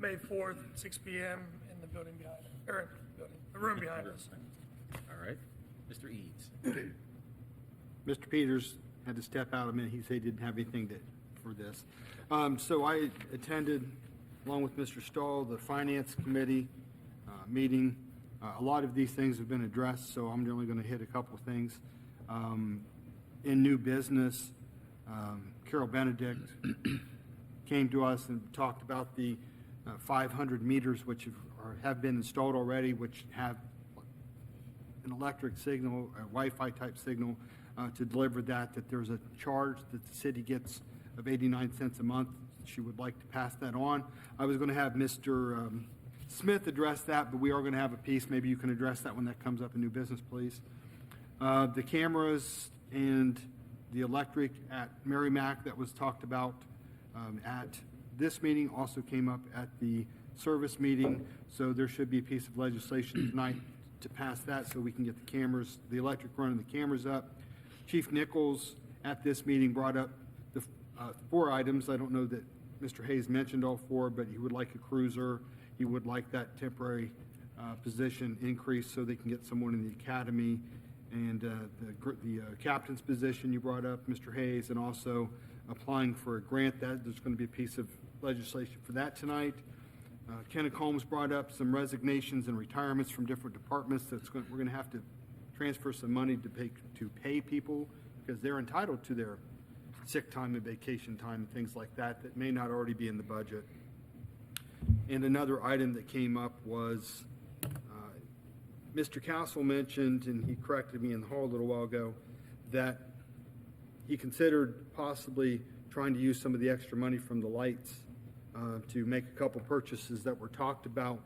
May 4th, 6 p.m. in the building behind it, or the room behind us. All right, Mr. Eads? Mr. Peters had to step out a minute. He said he didn't have anything for this. So I attended, along with Mr. Stahl, the Finance Committee meeting. A lot of these things have been addressed, so I'm only going to hit a couple of things. In new business, Carol Benedict came to us and talked about the 500 meters which have been installed already, which have an electric signal, a Wi-Fi type signal to deliver that there's a charge that the city gets of 89 cents a month. She would like to pass that on. I was going to have Mr. Smith address that, but we are going to have a piece. Maybe you can address that when that comes up in new business, please. The cameras and the electric at Merrimack that was talked about at this meeting also came up at the service meeting. So there should be a piece of legislation tonight to pass that so we can get the cameras, the electric running the cameras up. Chief Nichols at this meeting brought up the 4 items. I don't know that Mr. Hayes mentioned all 4, but he would like a cruiser. He would like that temporary position increased so they can get someone in the academy, and the captain's position you brought up, Mr. Hayes, and also applying for a grant. That there's going to be a piece of legislation for that tonight. Kenneth Holmes brought up some resignations and retirements from different departments. We're going to have to transfer some money to pay people because they're entitled to their sick time and vacation time and things like that that may not already be in the budget. And another item that came up was Mr. Castle mentioned, and he corrected me in the hall a little while ago, that he considered possibly trying to use some of the extra money from the lights to make a couple purchases that were talked about.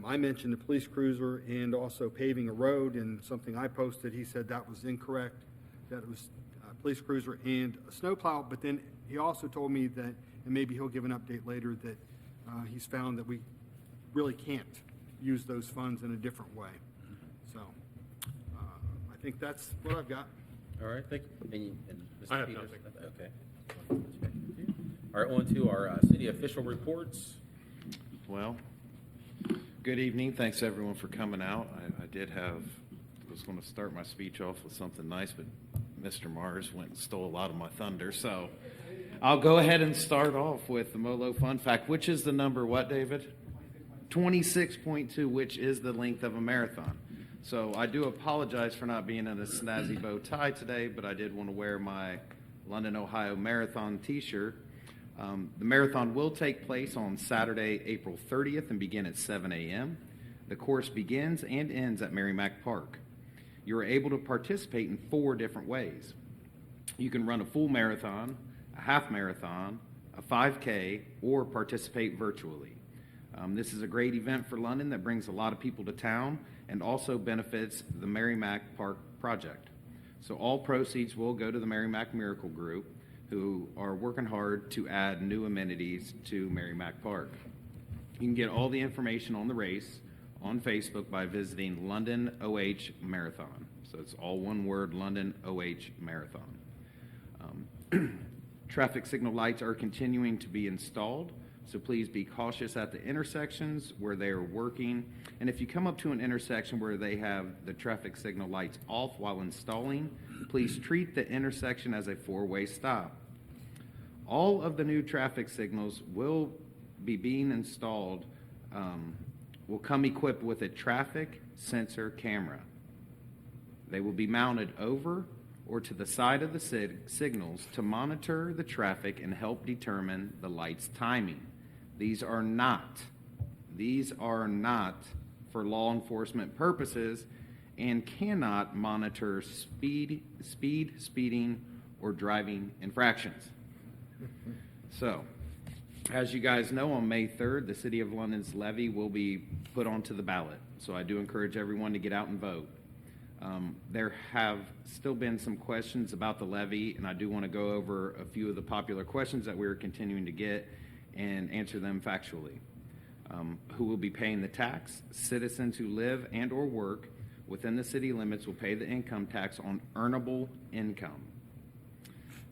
I mentioned the police cruiser and also paving a road, and something I posted, he said that was incorrect, that it was police cruiser and a snowplow. But then he also told me that, and maybe he'll give an update later, that he's found that we really can't use those funds in a different way. So I think that's what I've got. All right, thank you. And Mr. I have Peters? nothing. Okay. All right, on to our city official reports. Well, good evening. Thanks everyone for coming out. I was going to start my speech off with something nice, but Mr. Mars went and stole a lot of my thunder. So I'll go ahead and start off with the MOLO fun fact, which is the number what, David? 26.2, which is the length of a marathon. So I do apologize for not being in a snazzy bow tie today, but I did want to wear my London, Ohio Marathon t-shirt. The marathon will take place on Saturday, April 30th and begin at 7 a.m. The course begins and ends at Merrimack Park. You are able to participate in 4 different ways. You can run a full marathon, a half marathon, a 5K, or participate virtually. This is a great event for London that brings a lot of people to town and also benefits the Merrimack Park project. So all proceeds will go to the Merrimack Miracle Group, who are working hard to add new amenities to Merrimack Park. You can get all the information on the race on Facebook by visiting London OH Marathon. So it's all one word, London OH Marathon. Traffic signal lights are continuing to be installed, so please be cautious at the intersections where they are working. And if you come up to an intersection where they have the traffic signal lights off while installing, please treat the intersection as a 4-way stop. All of the new traffic signals will be being installed, will come equipped with a traffic sensor camera. They will be mounted over or to the side of the signals to monitor the traffic and help determine the light's timing. These are not for law enforcement purposes and cannot monitor speeding, or driving infractions. So, as you guys know, on May 3rd, the City of London's levy will be put onto the ballot. So I do encourage everyone to get out and vote. There have still been some questions about the levy, and I do want to go over a few of the popular questions that we're continuing to get and answer them factually. Who will be paying the tax? Citizens who live and or work within the city limits will pay the income tax on earnable income.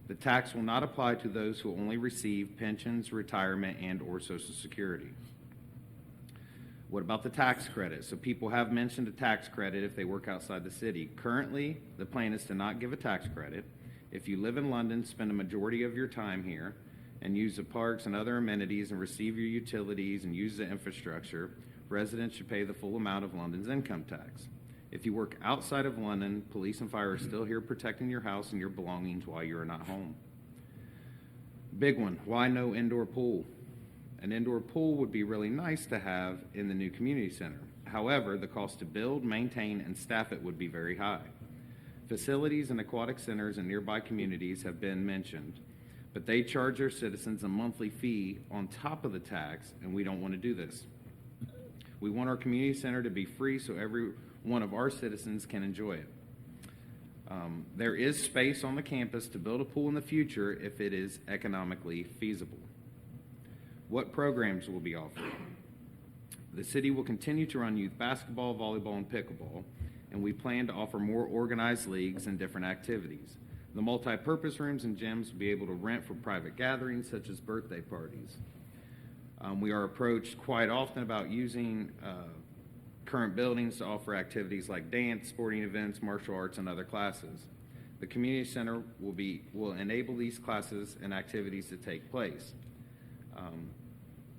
The tax will not apply to those who only receive pensions, retirement, and or Social Security. What about the tax credit? So people have mentioned a tax credit if they work outside the city. Currently, the plan is to not give a tax credit. If you live in London, spend a majority of your time here, and use the parks and other amenities and receive your utilities and use the infrastructure, residents should pay the full amount of London's income tax. If you work outside of London, police and fire are still here protecting your house and your belongings while you are not home. Big one, why no indoor pool? An indoor pool would be really nice to have in the new community center. However, the cost to build, maintain, and staff it would be very high. Facilities and aquatic centers in nearby communities have been mentioned, but they charge their citizens a monthly fee on top of the tax, and we don't want to do this. We want our community center to be free so every one of our citizens can enjoy it. There is space on the campus to build a pool in the future if it is economically feasible. What programs will be offered? The city will continue to run youth basketball, volleyball, and pickleball, and we plan to offer more organized leagues and different activities. The multi-purpose rooms and gyms will be able to rent for private gatherings such as birthday parties. We are approached quite often about using current buildings to offer activities like dance, sporting events, martial arts, and other classes. The community center will enable these classes and activities to take place.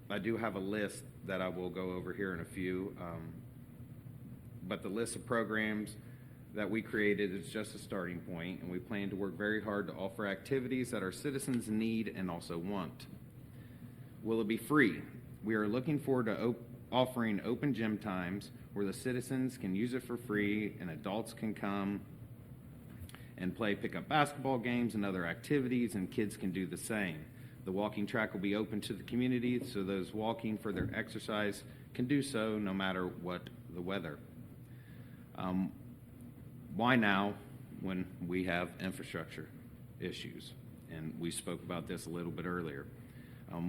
I do have a list that I will go over here in a few, but the list of programs that we created is just a starting point, and we plan to work very hard to offer activities that our citizens need and also want. Will it be free? We are looking forward to offering open gym times where the citizens can use it for free and adults can come and play pickup basketball games and other activities, and kids can do the same. The walking track will be open to the community so those walking for their exercise can do so no matter what the weather. Why now when we have infrastructure issues? And we spoke about this a little bit earlier.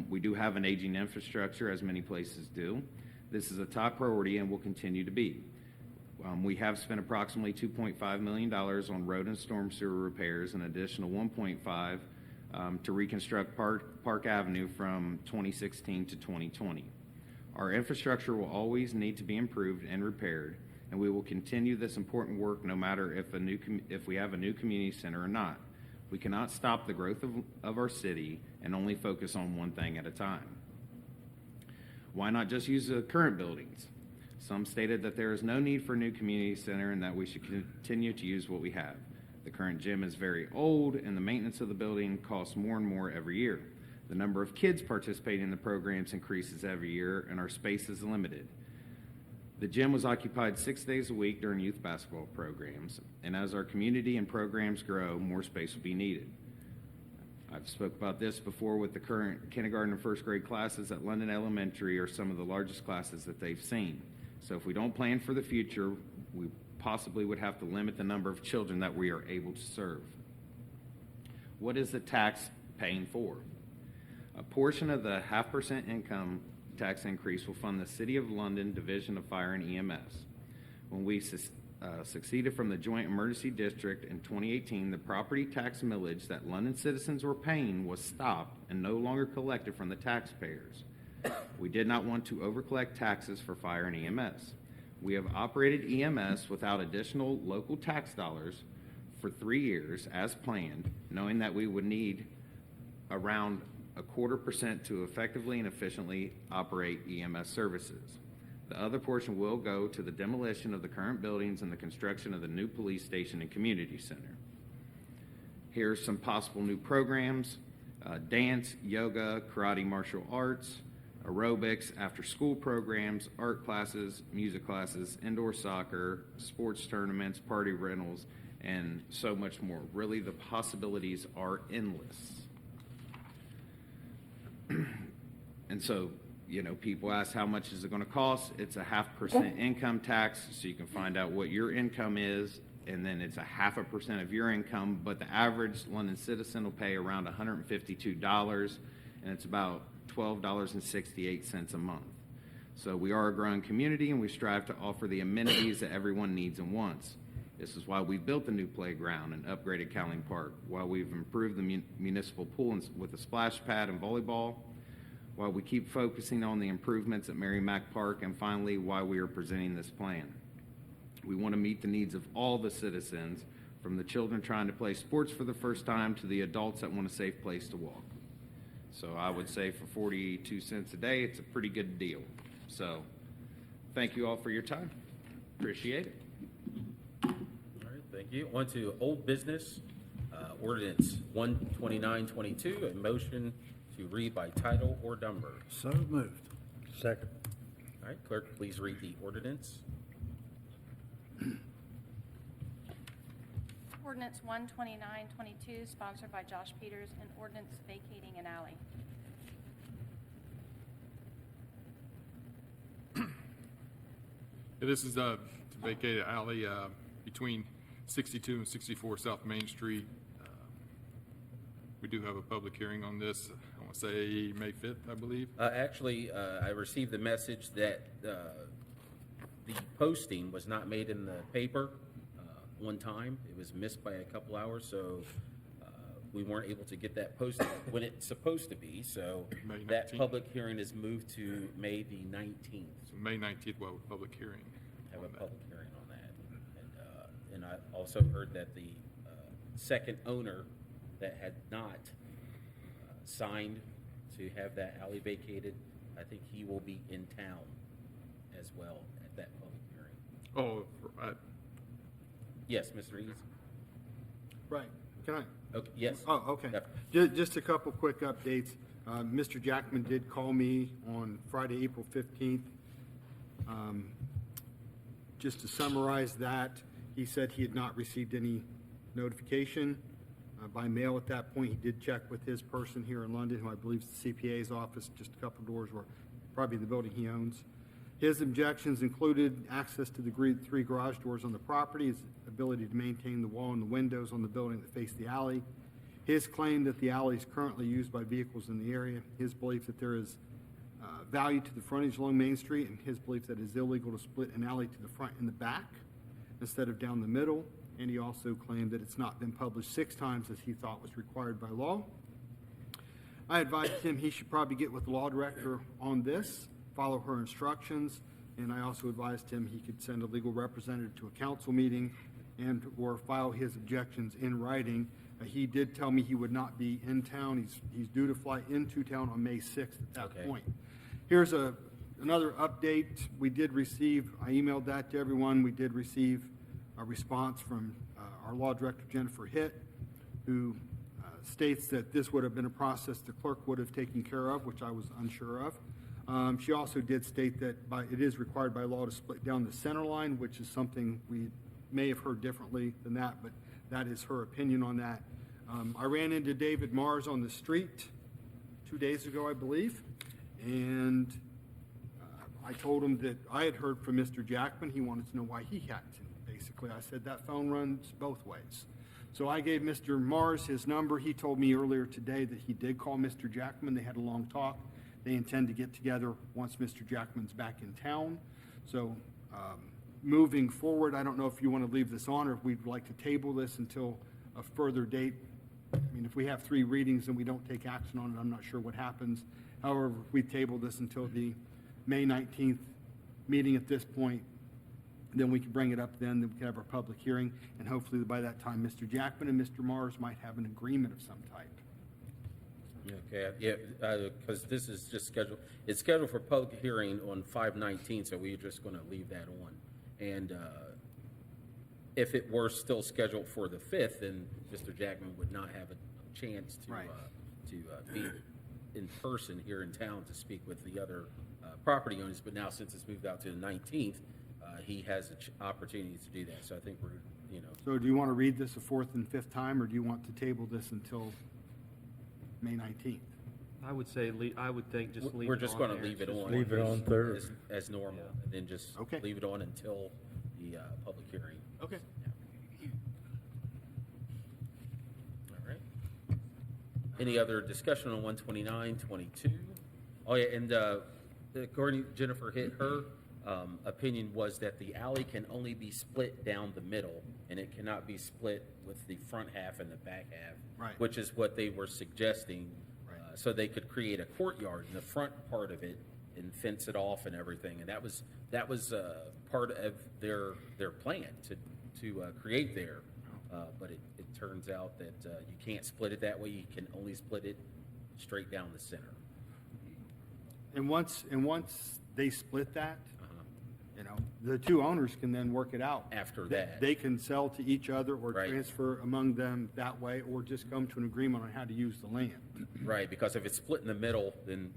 We do have an aging infrastructure, as many places do. This is a top priority and will continue to be. We have spent approximately $2.5 million on road and storm sewer repairs, an additional $1.5 to reconstruct Park Avenue from 2016 to 2020. Our infrastructure will always need to be improved and repaired, and we will continue this important work no matter if we have a new community center or not. We cannot stop the growth of our city and only focus on one thing at a time. Why not just use the current buildings? Some stated that there is no need for a new community center and that we should continue to use what we have. The current gym is very old and the maintenance of the building costs more and more every year. The number of kids participating in the programs increases every year and our space is limited. The gym was occupied 6 days a week during youth basketball programs, and as our community and programs grow, more space will be needed. I've spoke about this before with the current kindergarten and first grade classes at London Elementary are some of the largest classes that they've seen. So if we don't plan for the future, we possibly would have to limit the number of children that we are able to serve. What is the tax paying for? A portion of the 0.5% income tax increase will fund the City of London Division of Fire and EMS. When we succeeded from the Joint Emergency District in 2018, the property tax millage that London citizens were paying was stopped and no longer collected from the taxpayers. We did not want to overcollect taxes for fire and EMS. We have operated EMS without additional local tax dollars for 3 years as planned, knowing that we would need around 0.25% to effectively and efficiently operate EMS services. The other portion will go to the demolition of the current buildings and the construction of the new police station and community center. Here's some possible new programs: dance, yoga, karate, martial arts, aerobics, after-school programs, art classes, music classes, indoor soccer, sports tournaments, party rentals, and so much more. Really, the possibilities are endless. And so, people ask how much is it going to cost? It's a 0.5% income tax, so you can find out what your income is, and then it's a 0.5% of your income, but the average London citizen will pay around $152, and it's about $12.68 a month. So we are a growing community, and we strive to offer the amenities that everyone needs and wants. This is why we've built the new playground and upgraded Cowling Park, why we've improved the municipal pool with a splash pad and volleyball, why we keep focusing on the improvements at Mary Mack Park, and finally, why we are presenting this plan. We want to meet the needs of all the citizens, from the children trying to play sports for the first time to the adults that want a safe place to walk. So I would say for 42 cents a day, it's a pretty good deal. So Thank you all for your time. Appreciate it. All right, thank you. On to old business, ordinance 12922, a motion to read by title or number. So moved. Second. All right, clerk, please read the ordinance. Ordinance 12922, sponsored by Josh Peters, an ordinance vacating an alley. Yeah, this is to vacate an alley between 62 and 64 South Main Street. We do have a public hearing on this, I want to say May 5th, I believe. Actually, I received the message that the posting was not made in the paper one time. It was missed by a couple hours, so we weren't able to get that posted when it's supposed to be. So May that 19th. public hearing is moved to May the 19th. So May 19th, we'll have a public hearing. Have on a that. public hearing on that. And I also heard that the second owner that had not signed to have that alley vacated, I think he will be in town as well at that public hearing. Oh, Yes, Mr. Eads? Right. Can I? Okay, yes. Oh, okay. Yep. Just a couple quick updates. Mr. Jackman did call me on Friday, April 15th. Just to summarize that, he said he had not received any notification by mail at that point. He did check with his person here in London, who I believe is the CPA's office, just a couple doors, or probably the building he owns. His objections included access to the three garage doors on the property, his ability to maintain the wall and the windows on the building that face the alley, his claim that the alley is currently used by vehicles in the area, his belief that there is value to the frontage along Main Street, and his belief that it is illegal to split an alley to the front and the back instead of down the middle. And he also claimed that it's not been published 6 times as he thought was required by law. I advised him he should probably get with the law director on this, follow her instructions, and I also advised him he could send a legal representative to a council meeting and or file his objections in writing. He did tell me he would not be in town. He's due to fly into town on May 6th at that point. Here's another update. We did receive, I emailed that to everyone, we did receive a response from our law director, Jennifer Hitt, who states that this would have been a process the clerk would have taken care of, which I was unsure of. She also did state that it is required by law to split down the center line, which is something we may have heard differently than that, but that is her opinion on that. I ran into David Mars on the street 2 days ago, I believe, and I told him that I had heard from Mr. Jackman. He wanted to know why he hadn't. Basically, I said that phone runs both ways. So I gave Mr. Mars his number. He told me earlier today that he did call Mr. Jackman. They had a long talk. They intend to get together once Mr. Jackman's back in town. So moving forward, I don't know if you want to leave this on or if we'd like to table this until a further date. I mean, if we have 3 readings and we don't take action on it, I'm not sure what happens. However, if we table this until the May 19th meeting at this point, then we can bring it up then we can have our public hearing, and hopefully by that time, Mr. Jackman and Mr. Mars might have an agreement of some type. Okay, yeah, because this is just scheduled, it's scheduled for public hearing on 5/19, so we're just going to leave that on. And if it were still scheduled for the 5th, then Mr. Jackman would not have a chance to be in person here in town to speak with the other property owners. But now, since it's moved out to the 19th, he has an opportunity to do that. So I think we're, So do you want to read this a 4th and 5th time, or do you want to table this until May 19th? I would say, I would think just leave it on. We're just going to there. leave it on. Leave it on third. As normal, and then just leave it on until the public hearing. Okay. All right. Any other discussion on 12922? Oh, yeah, and according to Jennifer Hitt, her opinion was that the alley can only be split down the middle, and it cannot be split with the front half and the back half, Right. which is what they were suggesting, so they could create a courtyard in the front part of it and fence it off and everything. And that was part of their plan to create there. But it turns out that you can't split it that way. You can only split it straight down the center. And once they split that, You know, the two owners can then work it out. After They- that. They can sell to each other or Right. transfer among them that way, or just come to an agreement on how to use the land. Right, because if it's split in the middle, then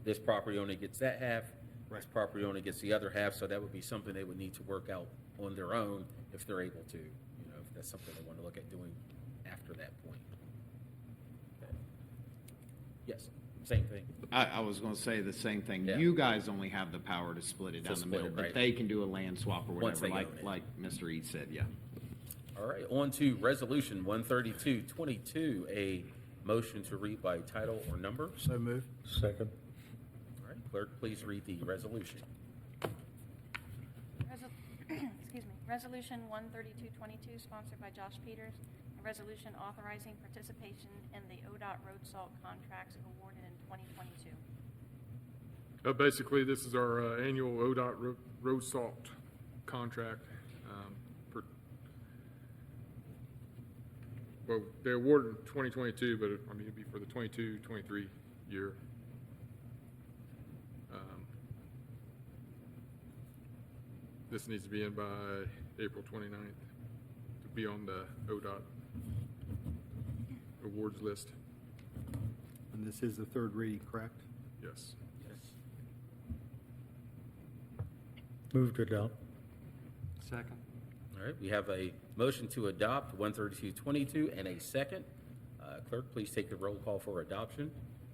this property owner gets that half, this property owner gets the other half, so that would be something they would need to work out on their own if they're able to, you know, if that's something they want to look at doing after that point. Okay. Yes, same thing. I was gonna say the same thing. Yeah. You guys only have the power to split it To down the split middle, it, but right. they can do a land swap or Once whatever, they own it. like Mr. Eads said, yeah. All right, on to Resolution 13222, a motion to read by title or number. So moved. Second. All right, clerk, please read the resolution. Excuse me. Resolution 13222, sponsored by Josh Peters. A resolution authorizing participation in the ODOT road salt contracts awarded in 2022. Basically, this is our annual ODOT road salt contract. Well, they awarded in 2022, but I mean, it'd be for the 22-23 year. This needs to be in by April 29th to be on the ODOT awards list. And this is the third reading, correct? Yes. Move to adopt. Second. All right, we have a motion to adopt 13222 and a second. Clerk, please take the roll call for adoption.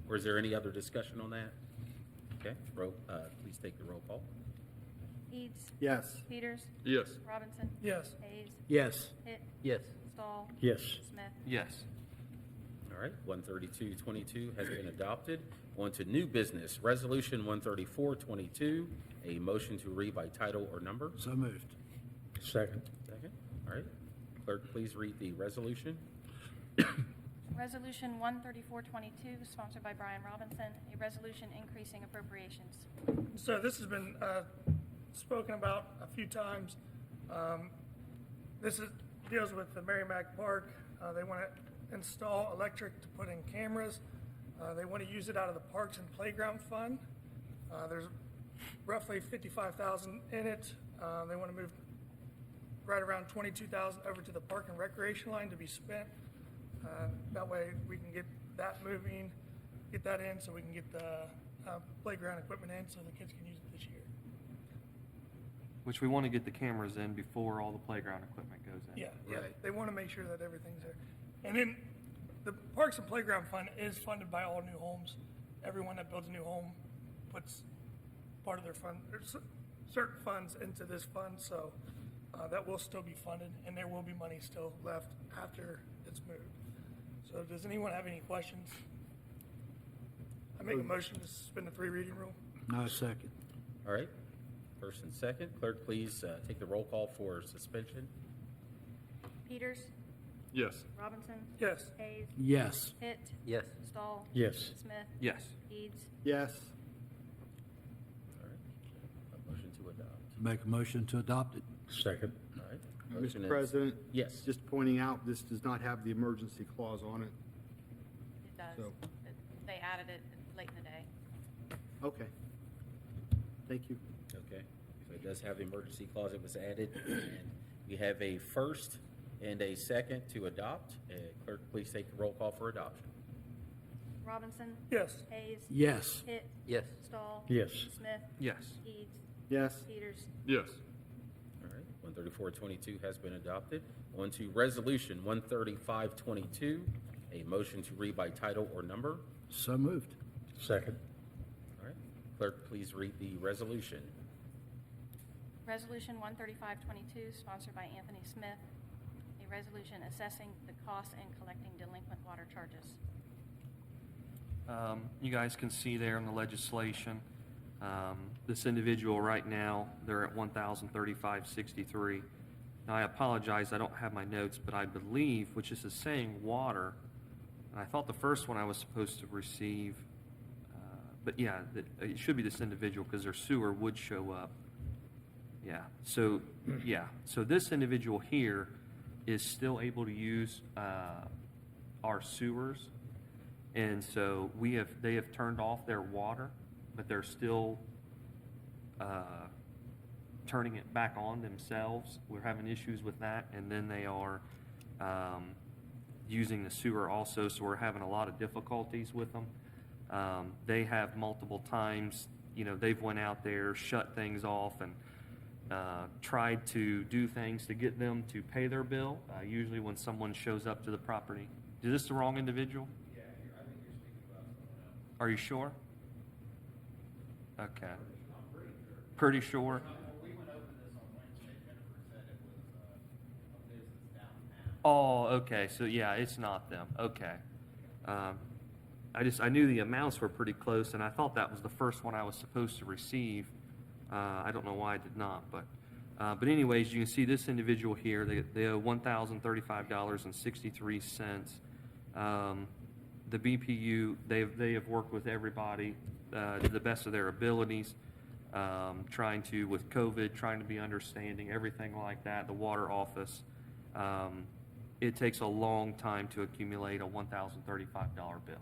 Or is there any other discussion on that? Okay, please take the roll call. Eads. Yes. Peters. Yes. Robinson. Yes. Hayes. Yes. Hitt. Yes. Stahl. Yes. Smith. Yes. All right, 13222 has been adopted. On to new business, Resolution 13422, a motion to read by title or number. So moved. Second. Second. All right, clerk, please read the resolution. Resolution 13422, sponsored by Brian Robinson. A resolution increasing appropriations. So this has been spoken about a few times. Deals with the Merrimack Park. They want to install electric to put in cameras. They want to use it out of the Parks and Playground Fund. There's roughly $55,000 in it. They want to move right around $22,000 over to the Park and Recreation line to be spent. That way we can get that moving, get that in so we can get the playground equipment in so the kids can use it this year. Which we want to get the cameras in before all the playground equipment goes in. Yeah, yeah. They want to make sure that everything's there. And then the Parks and Playground Fund is funded by all new homes. Everyone that builds a new home puts part of their fund, there's certain funds into this fund, so that will still be funded, and there will be money still left after it's moved. So does anyone have any questions? I make a motion to suspend the 3 reading rule. No, second. All right, first and second, clerk, please take the roll call for suspension. Peters. Yes. Robinson. Yes. Hayes. Yes. Hitt. Yes. Stahl. Yes. Smith. Yes. Eads. Yes. All right, a motion to adopt. Make a motion to adopt it. Second. All right. Motion Mr. is- President? Yes. Just pointing out, this does not have the emergency clause on it. It does. So- They added it late in the day. Okay. Thank you. Okay, so it does have the emergency clause that was added, and we have a first and a second to adopt. Clerk, please take the roll call for adoption. Robinson. Yes. Hayes. Yes. Hitt. Yes. Stahl. Yes. Smith. Yes. Eads. Yes. Peters. Yes. All right, 13422 has been adopted. On to Resolution 13522, a motion to read by title or number. So moved. Second. All right, clerk, please read the resolution. Resolution 13522, sponsored by Anthony Smith. A resolution assessing the cost and collecting delinquent water charges. You guys can see there in the legislation, this individual right now, they're at $1,035.63. Now, I apologize, I don't have my notes, but I believe, which this is saying water, and I thought the first one I was supposed to receive, but yeah, it should be this individual because their sewer would show up. Yeah, so this individual here is still able to use our sewers. And so they have turned off their water, but they're still turning it back on themselves. We're having issues with that, and then they are using the sewer also, so we're having a lot of difficulties with them. They have multiple times, they've went out there, shut things off, and tried to do things to get them to pay their bill. Usually when someone shows up to the property. Is this the wrong individual? Yeah, I think you're speaking about someone else. Are you sure? Okay. Pretty sure? We went over this on Wednesday. Jennifer said it was a business downtown. Oh, okay, so yeah, it's not them, okay. I knew the amounts were pretty close, and I thought that was the first one I was supposed to receive. I don't know why I did not, but anyways, you can see this individual here, they owe $1,035.63. The BPU, they have worked with everybody to the best of their abilities, trying to, with COVID, trying to be understanding, everything like that, the water office. It takes a long time to accumulate a $1,035 bill.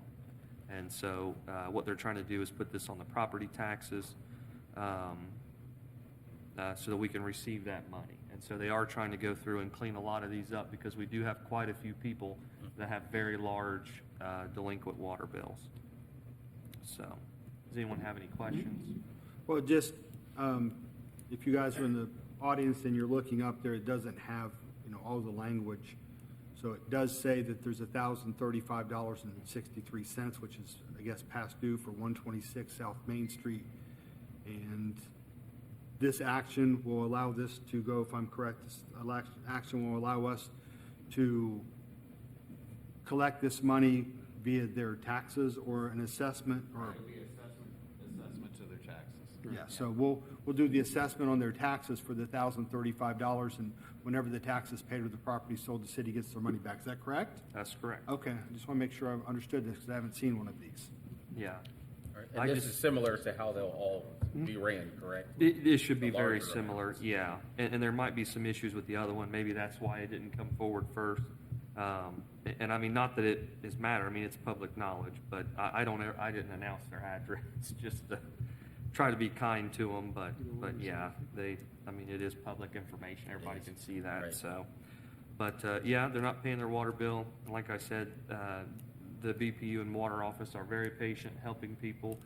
And so what they're trying to do is put this on the property taxes so that we can receive that money. And so they are trying to go through and clean a lot of these up because we do have quite a few people that have very large delinquent water bills. So, does anyone have any questions? Well, just, if you guys are in the audience and you're looking up there, it doesn't have, all the language. So it does say that there's $1,035.63, which is, I guess, past due for 126 South Main Street. And this action will allow this to go, if I'm correct, this action will allow us to collect this money via their taxes or an assessment or. It'll be assessment to their taxes. Yeah, so we'll do the assessment on their taxes for the $1,035, and whenever the tax is paid or the property sold, the city gets their money back. Is that correct? That's correct. Okay, I just want to make sure I've understood this because I haven't seen one of these. Yeah. All right. And this is similar to how they'll all be ran, correct? It should be The very larger similar, amounts. yeah. And there might be some issues with the other one. Maybe that's why it didn't come forward first. And I mean, not that it is matter. I mean, it's public knowledge, but I didn't announce their address just to try to be kind to them. But yeah, it is public information. Everybody can see that. Right. So, but yeah, they're not paying their water bill. Like I said, the BPU and water office are very patient, helping people.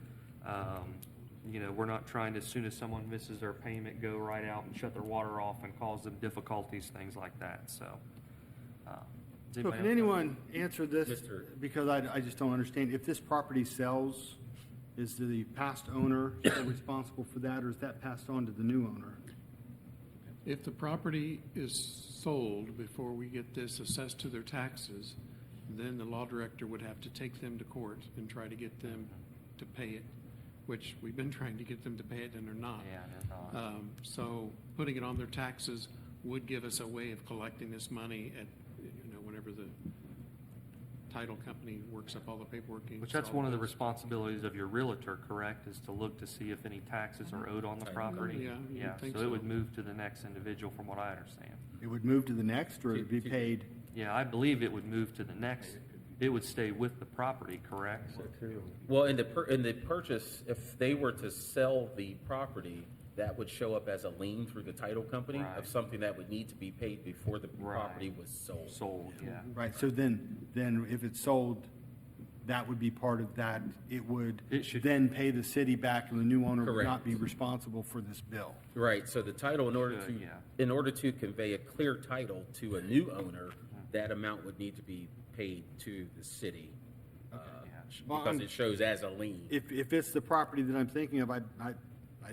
We're not trying to, as soon as someone misses their payment, go right out and shut their water off and cause them difficulties, things like that. So, does So anybody can else- anyone answer this? Mr. Because I just don't understand. If this property sells, is the past owner still responsible for that, or is that passed on to the new owner? If the property is sold before we get this assessed to their taxes, then the law director would have to take them to court and try to get them to pay it, which we've been trying to get them to pay it and they're not. Yeah, they're not. So putting it on their taxes would give us a way of collecting this money at, whenever the title company works up all the paperwork. and Which that's all one of the bills. responsibilities of your realtor, correct, is to look to see if any taxes are owed on the property? Yeah, you would think So it so. would move to the next individual from what I understand. It would move to the next, or it would be paid? Yeah, I believe it would move to the next, it would stay with the property, correct? Well, in the purchase, if they were to sell the property, that would show up as a lien through the title company Right. of something that would need to be paid before the Right. property was sold. Sold, yeah. Right, so then if it's sold, that would be part of that. It would It should- then pay the city back, and the new owner would Correct. not be responsible for this bill. Right, so the title, in order to, Yeah. in order to convey a clear title to a new owner, that amount would need to be paid to the city. Well, Because it shows as a lien. If it's the property that I'm thinking of, I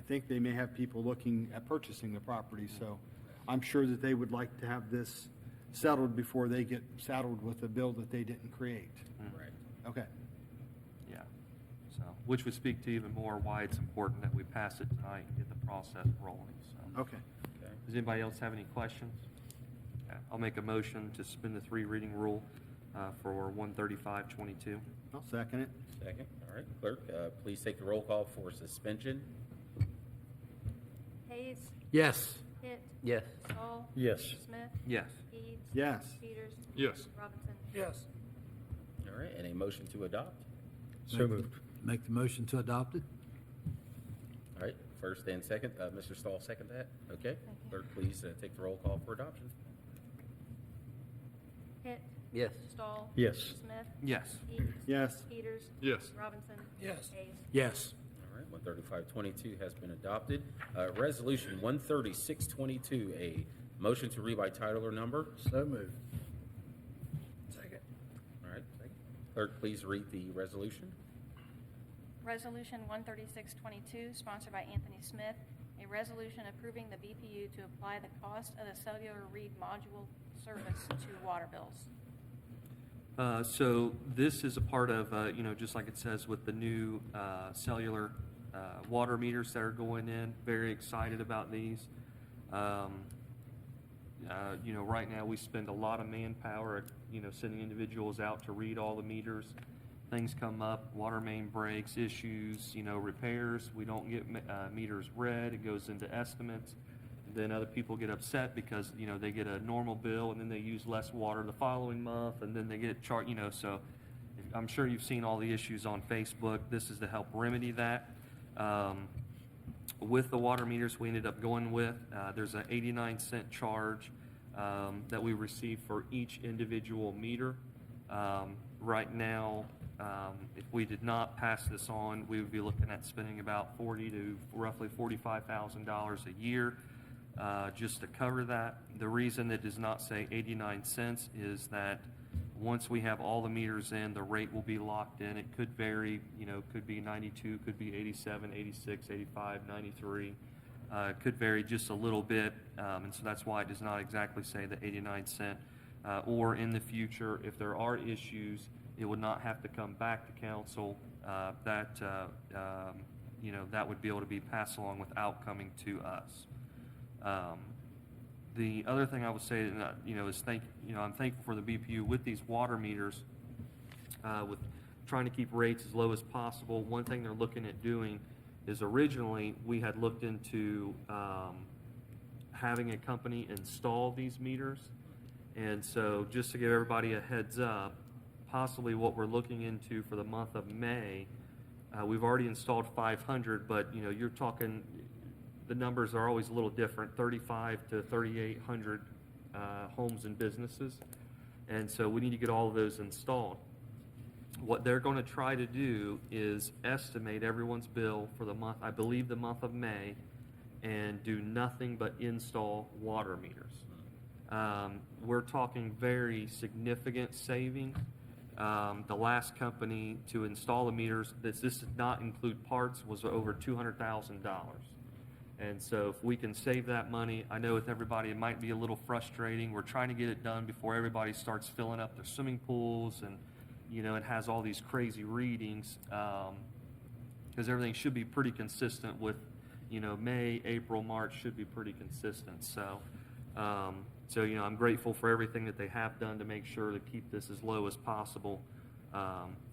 think they may have people looking at purchasing the property, so I'm sure that they would like to have this settled before they get saddled with a bill that they didn't create. Right. Okay. Yeah, so, which would speak to even more why it's important that we pass it tonight and get the process rolling, so. Okay. Does anybody else have any questions? Okay, I'll make a motion to suspend the 3 reading rule for 13522. I'll second it. Second, all right, clerk, please take the roll call for suspension. Hayes, Yes. Hitt, Yes. Stahl, Yes. Smith, Yes. Eads, Yes. Peters, Yes. Robinson. Yes. All right, and a motion to adopt. So moved. Make the motion to adopt it? All right, first and second. Mr. Stahl, second that? Okay. Clerk, please take the roll call for adoption. Hitt. Yes. Stahl. Yes. Smith. Yes. Eads. Yes. Peters. Yes. Robinson. Yes. Hayes. Yes. All right, 13522 has been adopted. Resolution 13622, a motion to read by title or number. So moved. Second. All right. Clerk, please read the resolution. Resolution 13622, sponsored by Anthony Smith, a resolution approving the BPU to apply the cost of the cellular read module service to water bills. So this is a part of, just like it says with the new cellular water meters that are going in. Very excited about these. Right now we spend a lot of manpower, sending individuals out to read all the meters. Things come up, water main breaks, issues, repairs. We don't get meters read. It goes into estimates. Then other people get upset because, they get a normal bill and then they use less water the following month and then they get charged, so I'm sure you've seen all the issues on Facebook. This is to help remedy that. With the water meters we ended up going with, there's an 89-cent charge that we receive for each individual meter. Right now, if we did not pass this on, we would be looking at spending about $40,000 to roughly $45,000 a year just to cover that. The reason it does not say 89 cents is that once we have all the meters in, the rate will be locked in. It could vary, could be 92, could be 87, 86, 85, 93. It could vary just a little bit, and so that's why it does not exactly say the 89 cent. Or in the future, if there are issues, it would not have to come back to council. That would be able to be passed along without coming to us. The other thing I would say, is I'm thankful for the BPU with these water meters, with trying to keep rates as low as possible. One thing they're looking at doing is originally we had looked into having a company install these meters. And so just to give everybody a heads up, possibly what we're looking into for the month of May, we've already installed 500, but you're talking, the numbers are always a little different, 3,500 to 3,800 homes and businesses. And so we need to get all of those installed. What they're going to try to do is estimate everyone's bill for the month, I believe the month of May, and do nothing but install water meters. We're talking very significant savings. The last company to install the meters, this did not include parts, was over $200,000. And so if we can save that money, I know with everybody it might be a little frustrating. We're trying to get it done before everybody starts filling up their swimming pools and, it has all these crazy readings, because everything should be pretty consistent with, May, April, March should be pretty consistent. So, I'm grateful for everything that they have done to make sure to keep this as low as possible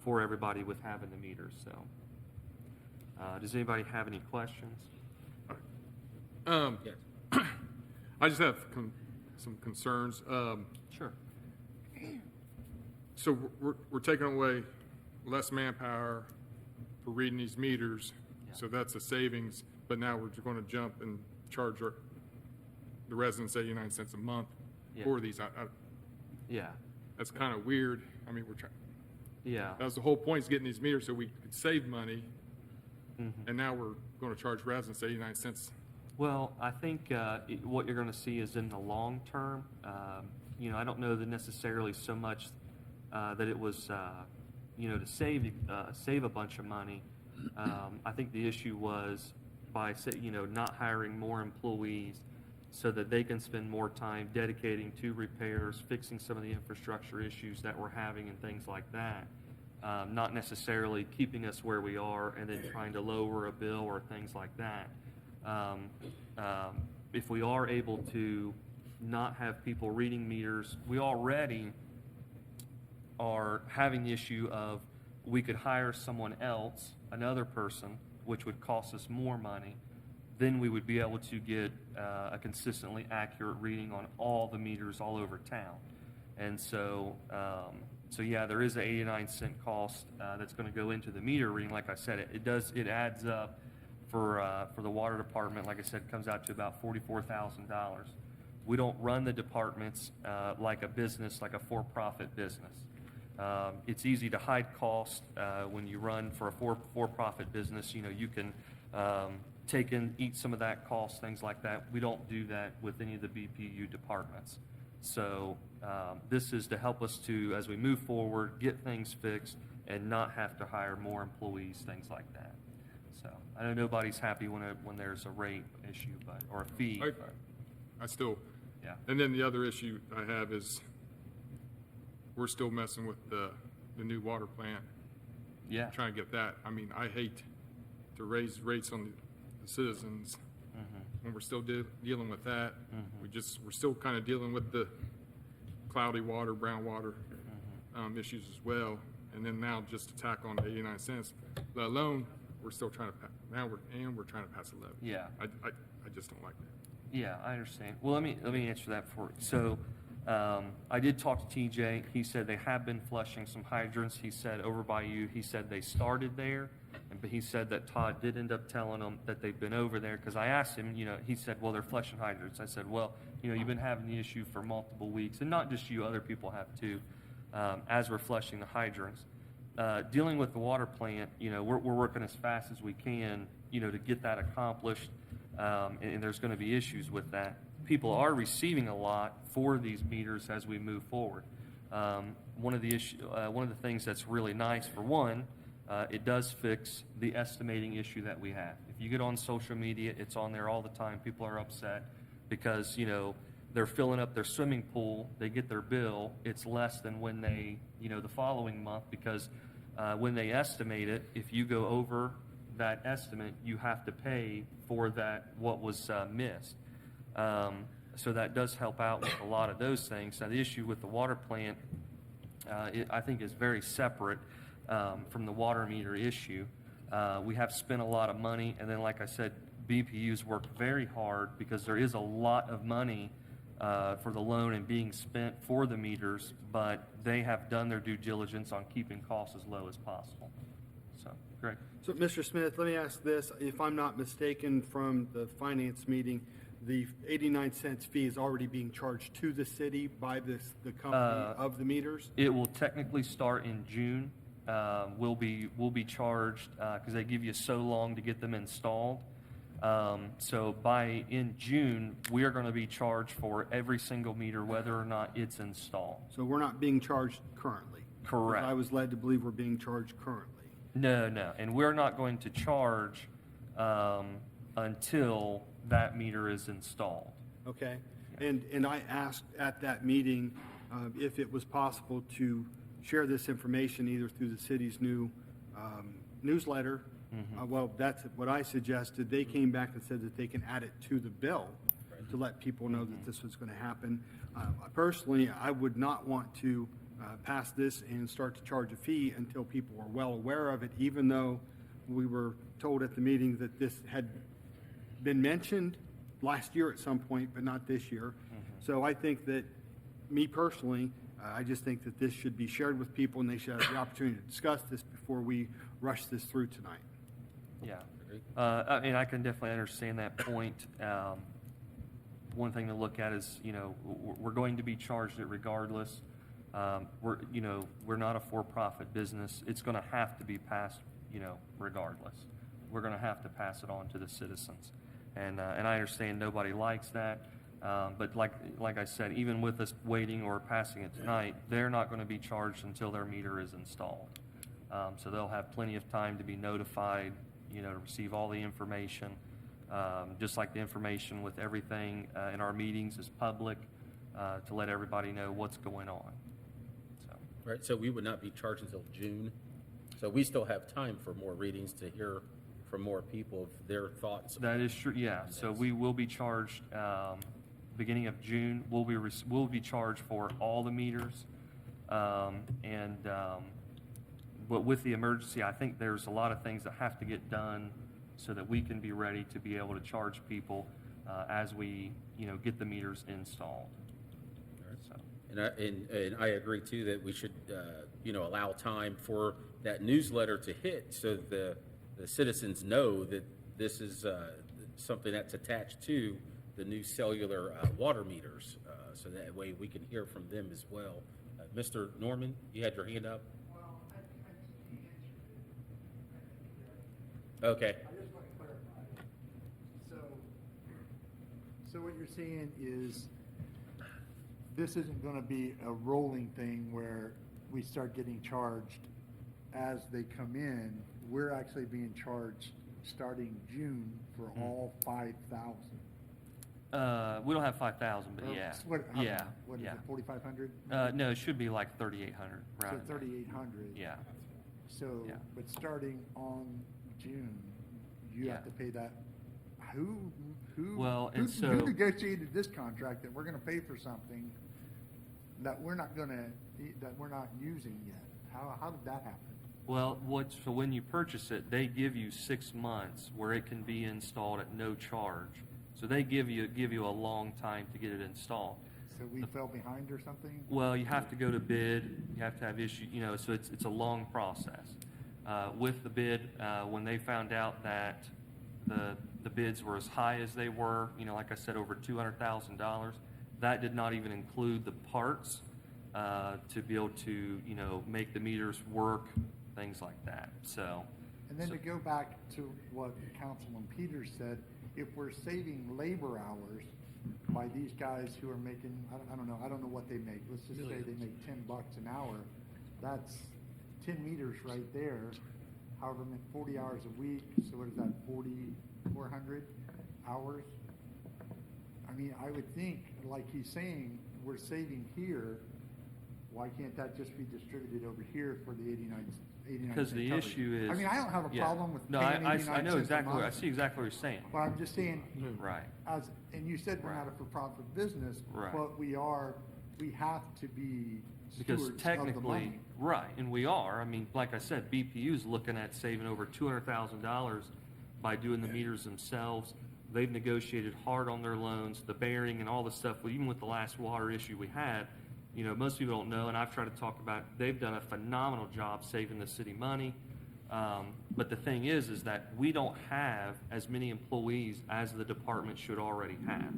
for everybody with having the meters. So, does anybody have any questions? Yes. I just have some concerns. Sure. So we're taking away less manpower for reading these meters, so that's a savings, but now we're going to jump and charge the residents 89 cents a month for these. Yeah. That's kind of weird. I mean, we're trying. Yeah. That was the whole point, is getting these meters so we could save money, and now we're going to charge residents 89 cents. Well, I think what you're going to see is in the long term, I don't know that necessarily so much that it was, to save a bunch of money. I think the issue was by, not hiring more employees so that they can spend more time dedicating to repairs, fixing some of the infrastructure issues that we're having and things like that. Not necessarily keeping us where we are and then trying to lower a bill or things like that. If we are able to not have people reading meters, we already are having the issue of we could hire someone else, another person, which would cost us more money. Then we would be able to get a consistently accurate reading on all the meters all over town. And so, there is an 89-cent cost that's going to go into the meter reading. Like I said, it adds up for the water department, like I said, comes out to about $44,000. We don't run the departments like a business, like a for-profit business. It's easy to hide cost when you run for a for-profit business. You know, you can eat some of that cost, things like that. We don't do that with any of the BPU departments. So this is to help us to, as we move forward, get things fixed and not have to hire more employees, things like that. So I know nobody's happy when there's a rate issue, or a fee. But, I still, yeah. and then the other issue I have is we're still messing with the new water plant. Yeah. Trying to get that. I mean, I hate to raise rates on the citizens when we're still dealing with that. We're still kind of dealing with the cloudy water, brown water issues as well. And then now just to tack on the 89 cents, let alone we're still trying to we're trying to pass a levy. Yeah. I just don't like that. Yeah, I understand. Well, let me answer that for you. So, I did talk to TJ. He said they have been flushing some hydrants. He said over by you, he said they started there, but he said that Todd did end up telling them that they've been over there, because I asked him, you know, he said, well, they're flushing hydrants. I said, well, you know, you've been having the issue for multiple weeks, and not just you, other people have too, as we're flushing the hydrants. Dealing with the water plant, you know, we're working as fast as we can, you know, to get that accomplished, and there's going to be issues with that. People are receiving a lot for these meters as we move forward. One of the things that's really nice, for one, it does fix the estimating issue that we have. If you get on social media, it's on there all the time. People are upset because, you know, they're filling up their swimming pool, they get their bill, it's less than when they, you know, the following month, because when they estimate it, if you go over that estimate, you have to pay for that, what was missed. So that does help out with a lot of those things. Now, the issue with the water plant, I think, is very separate from the water meter issue. We have spent a lot of money, and then, like I said, BPU's worked very hard because there is a lot of money for the loan and being spent for the meters, but they have done their due diligence on keeping costs as low as possible. So, great. So, Mr. Smith, let me ask this. If I'm not mistaken from the finance meeting, the 89 cents fee is already being charged to the city by the company of the meters? It will technically start in June. We'll be charged because they give you so long to get them installed. So in June, we are going to be charged for every single meter, whether or not it's installed. So we're not being charged currently? Correct. I was led to believe we're being charged currently. No, and we're not going to charge until that meter is installed. Okay. And I asked at that meeting if it was possible to share this information either through the city's new newsletter. Well, that's what I suggested. They came back and said that they can add it to the bill to let people know that this was going to happen. Personally, I would not want to pass this and start to charge a fee until people are well aware of it, even though we were told at the meeting that this had been mentioned last year at some point, but not this year. So I think that, me personally, I just think that this should be shared with people, and they should have the opportunity to discuss this before we rush this through tonight. Yeah. I mean, I can definitely understand that point. One thing to look at is, you know, we're going to be charged it regardless. We're not a for-profit business. It's going to have to be passed, you know, regardless. We're going to have to pass it on to the citizens. And I understand nobody likes that. But like I said, even with us waiting or passing it tonight, they're not going to be charged until their meter is installed. So they'll have plenty of time to be notified, you know, to receive all the information. Just like the information with everything in our meetings is public, to let everybody know what's going on. So. Right, so we would not be charged until June. So we still have time for more readings to hear from more people of their thoughts. That is true, yeah. So we will be charged beginning of June. We'll be charged for all the meters. But with the emergency, I think there's a lot of things that have to get done so that we can be ready to be able to charge people as we, you know, get the meters installed. So. And I agree too that we should, allow time for that newsletter to hit so the citizens know that This is something that's attached to the new cellular water meters, so that way we can hear from them as well. Mr. Norman, you had your hand up? Okay. I just want to clarify. So what you're saying is, this isn't gonna be a rolling thing where we start getting charged as they come in. We're actually being charged starting June for all 5,000. We don't have 5,000, but yeah. What is Yeah, it, yeah. 4,500? No, it should be like 3,800, So right? 3,800. Yeah. So, Yeah. but starting on June, you have Yeah. to pay that. Who Well, and who so- negotiated this contract that we're gonna pay for something that we're not using yet? How did that happen? Well, so when you purchase it, they give you 6 months where it can be installed at no charge. So they give you a long time to get it installed. So we fell behind or something? Well, you have to go to bid, you have to have issue, so it's a long process. With the bid, when they found out that the bids were as high as they were, like I said, over $200,000, that did not even include the parts to be able to, make the meters work, things like that, so. And then to go back to what Councilman Peters said, if we're saving labor hours by these guys who are making, I don't know what they make. Let's just say they make $10 an hour. That's 10 meters right there. However, 40 hours a week, so what is that, 4,400 hours? I mean, I would think, like he's saying, we're saving here. Why can't that just be distributed over here for the 89 Because cent the coverage? issue is. I mean, I don't have a yeah. problem with No, paying I 89 know cents a exactly, I month. see exactly what you're saying. But I'm just saying, Right. and you said we're not a for-profit business, Right. but we have to be Because stewards of the technically, money. right, and we are, I mean, like I said, BPU's looking at saving over $200,000 by doing the meters themselves. They've negotiated hard on their loans, the bearing and all the stuff, even with the last water issue we had, most people don't know, and I've tried to talk about, they've done a phenomenal job saving the city money. But the thing is that we don't have as many employees as the department should already have.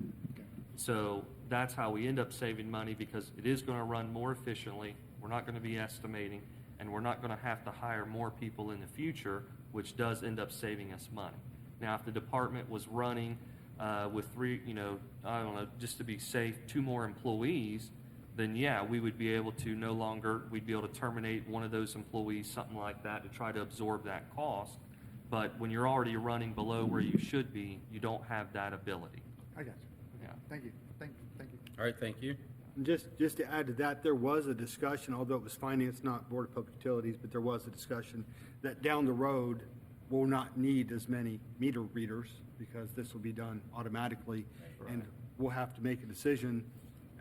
So that's how we end up saving money, because it is going to run more efficiently. We're not going to be estimating, and we're not going to have to hire more people in the future, which does end up saving us money. Now, if the department was running with 3, I don't know, just to be safe, 2 more employees, then yeah, we would be able to we'd be able to terminate one of those employees, something like that, to try to absorb that cost. But when you're already running below where you should be, you don't have that ability. I got you. Yeah. Thank you. Thank you. All right, thank you. And just to add to that, there was a discussion, although it was finance, not Board of Public Utilities, but there was a discussion that down the road, we'll not need as many meter readers, because this will be done automatically. And we'll have to make a decision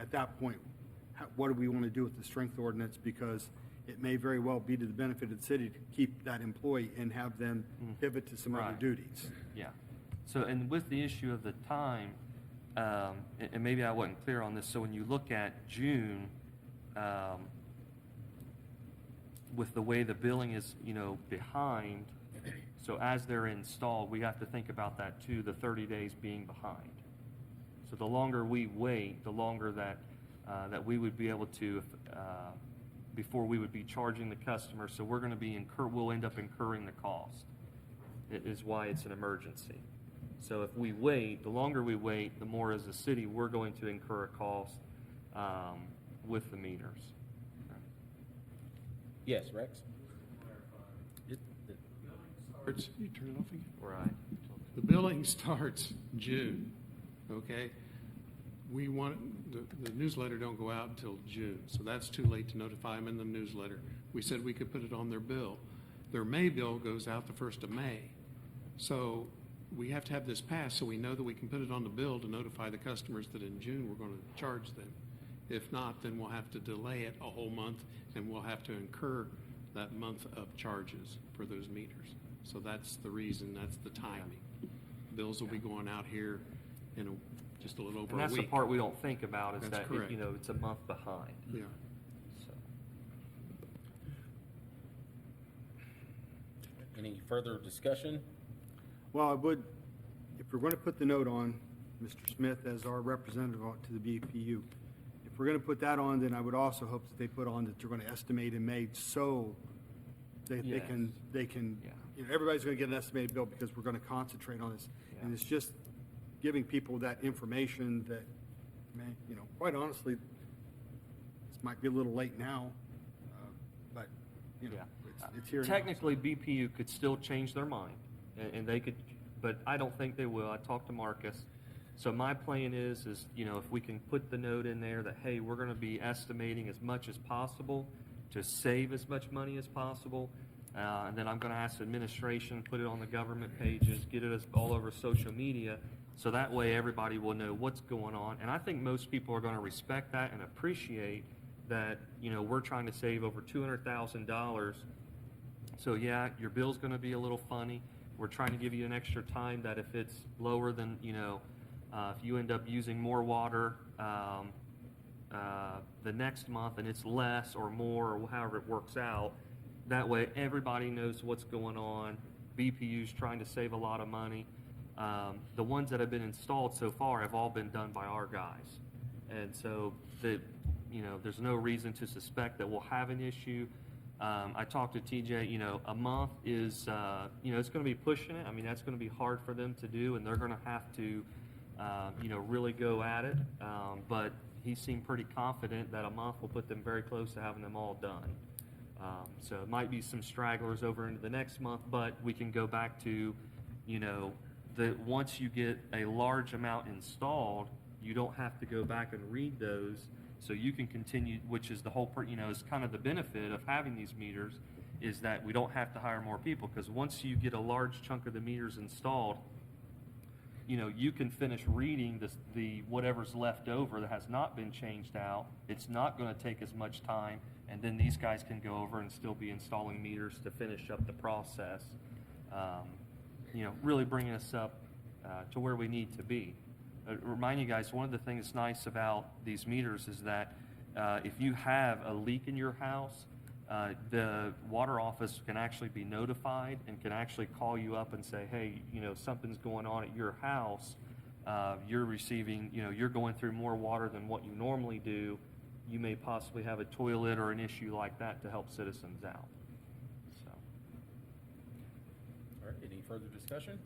at that point, what do we want to do with the strength ordinance? Because it may very well be to the benefit of the city to keep that employee and have them pivot to some other Right. duties. Yeah. So, and with the issue of the time, and maybe I wasn't clear on this, so when you look at June, with the way the billing is, behind, so as they're installed, we have to think about that too, the 30 days being behind. So the longer we wait, the longer that we would be able to, before we would be charging the customer, so we're going to we'll end up incurring the cost. It is why it's an emergency. So if we wait, the longer we wait, the more as a city, we're going to incur a cost with the meters. Yes, Rex? You turn it off again? Right. The billing starts June, okay? We want, the newsletter don't go out until June, so that's too late to notify them in the newsletter. We said we could put it on their bill. Their May bill goes out the 1st of May. So we have to have this passed so we know that we can put it on the bill to notify the customers that in June we're going to charge them. If not, then we'll have to delay it a whole month, and we'll have to incur that month of charges for those meters. So that's the reason, that's the timing. Bills will be going out here in just a little over a week. And that's the part we don't think about, is That's that, correct. it's a month behind. Yeah. So. Any further discussion? Well, I would, if we're going to put the note on, Mr. Smith as our representative to the BPU, if we're going to put that on, then I would also hope that they put on that they're going to estimate in May, so they Yes. can, Yeah. you know, everybody's going to get an estimated bill because we're going to concentrate on this. And Yeah. it's just giving people that information that, may, you know, quite honestly, this might be a little late now, but, you know, it's here now. Technically, BPU could still change their mind, and they could, but I don't think they will. I talked to Marcus. So my plan is, you know, if we can put the note in there that, hey, we're gonna be estimating as much as possible to save as much money as possible, and then I'm gonna ask administration, put it on the government pages, get it all over social media, so that way everybody will know what's going on. And I think most people are gonna respect that and appreciate that, you know, we're trying to save over $200,000. So yeah, your bill's gonna be a little funny. We're trying to give you an extra time that if it's lower than, you know, if you end up using more water the next month and it's less or more or however it works out, that way everybody knows what's going on. BPU's trying to save a lot of money. The ones that have been installed so far have all been done by our guys. And so, you know, there's no reason to suspect that we'll have an issue. I talked to TJ, you know, a month is, you know, it's going to be pushing it. I mean, that's going to be hard for them to do, and they're going to have to, you know, really go at it. But he seemed pretty confident that a month will put them very close to having them all done. So it might be some stragglers over into the next month, but we can go back to, you know, once you get a large amount installed, you don't have to go back and read those. So you can continue, which is the whole, you know, is kind of the benefit of having these meters, is that we don't have to hire more people, because once you get a large chunk of the meters installed, you know, you can finish reading the whatever's left over that has not been changed out. It's not going to take as much time, and then these guys can go over and still be installing meters to finish up the process. You know, really bringing us up to where we need to be. Remind you guys, one of the things that's nice about these meters is that if you have a leak in your house, the water office can actually be notified and can actually call you up and say, hey, you know, something's going on at your house. You're receiving, you know, you're going through more water than what you normally do. You may possibly have a toilet or an issue like that to help citizens out. So. All right, any further discussion?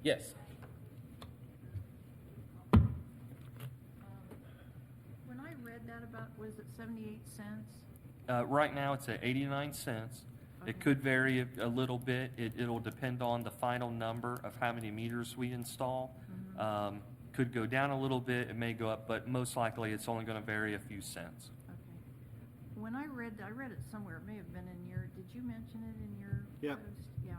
Yes. When I read that about, was it 78 cents? Right now, it's at 89 cents. Okay. It could vary a little bit. It'll depend on the final number of how many meters we install. Could go down a little bit, it may go up, but most likely it's only going to vary a few cents. Okay. When I read it somewhere, it may have been in your, did you mention it in your Yeah. post? Yeah.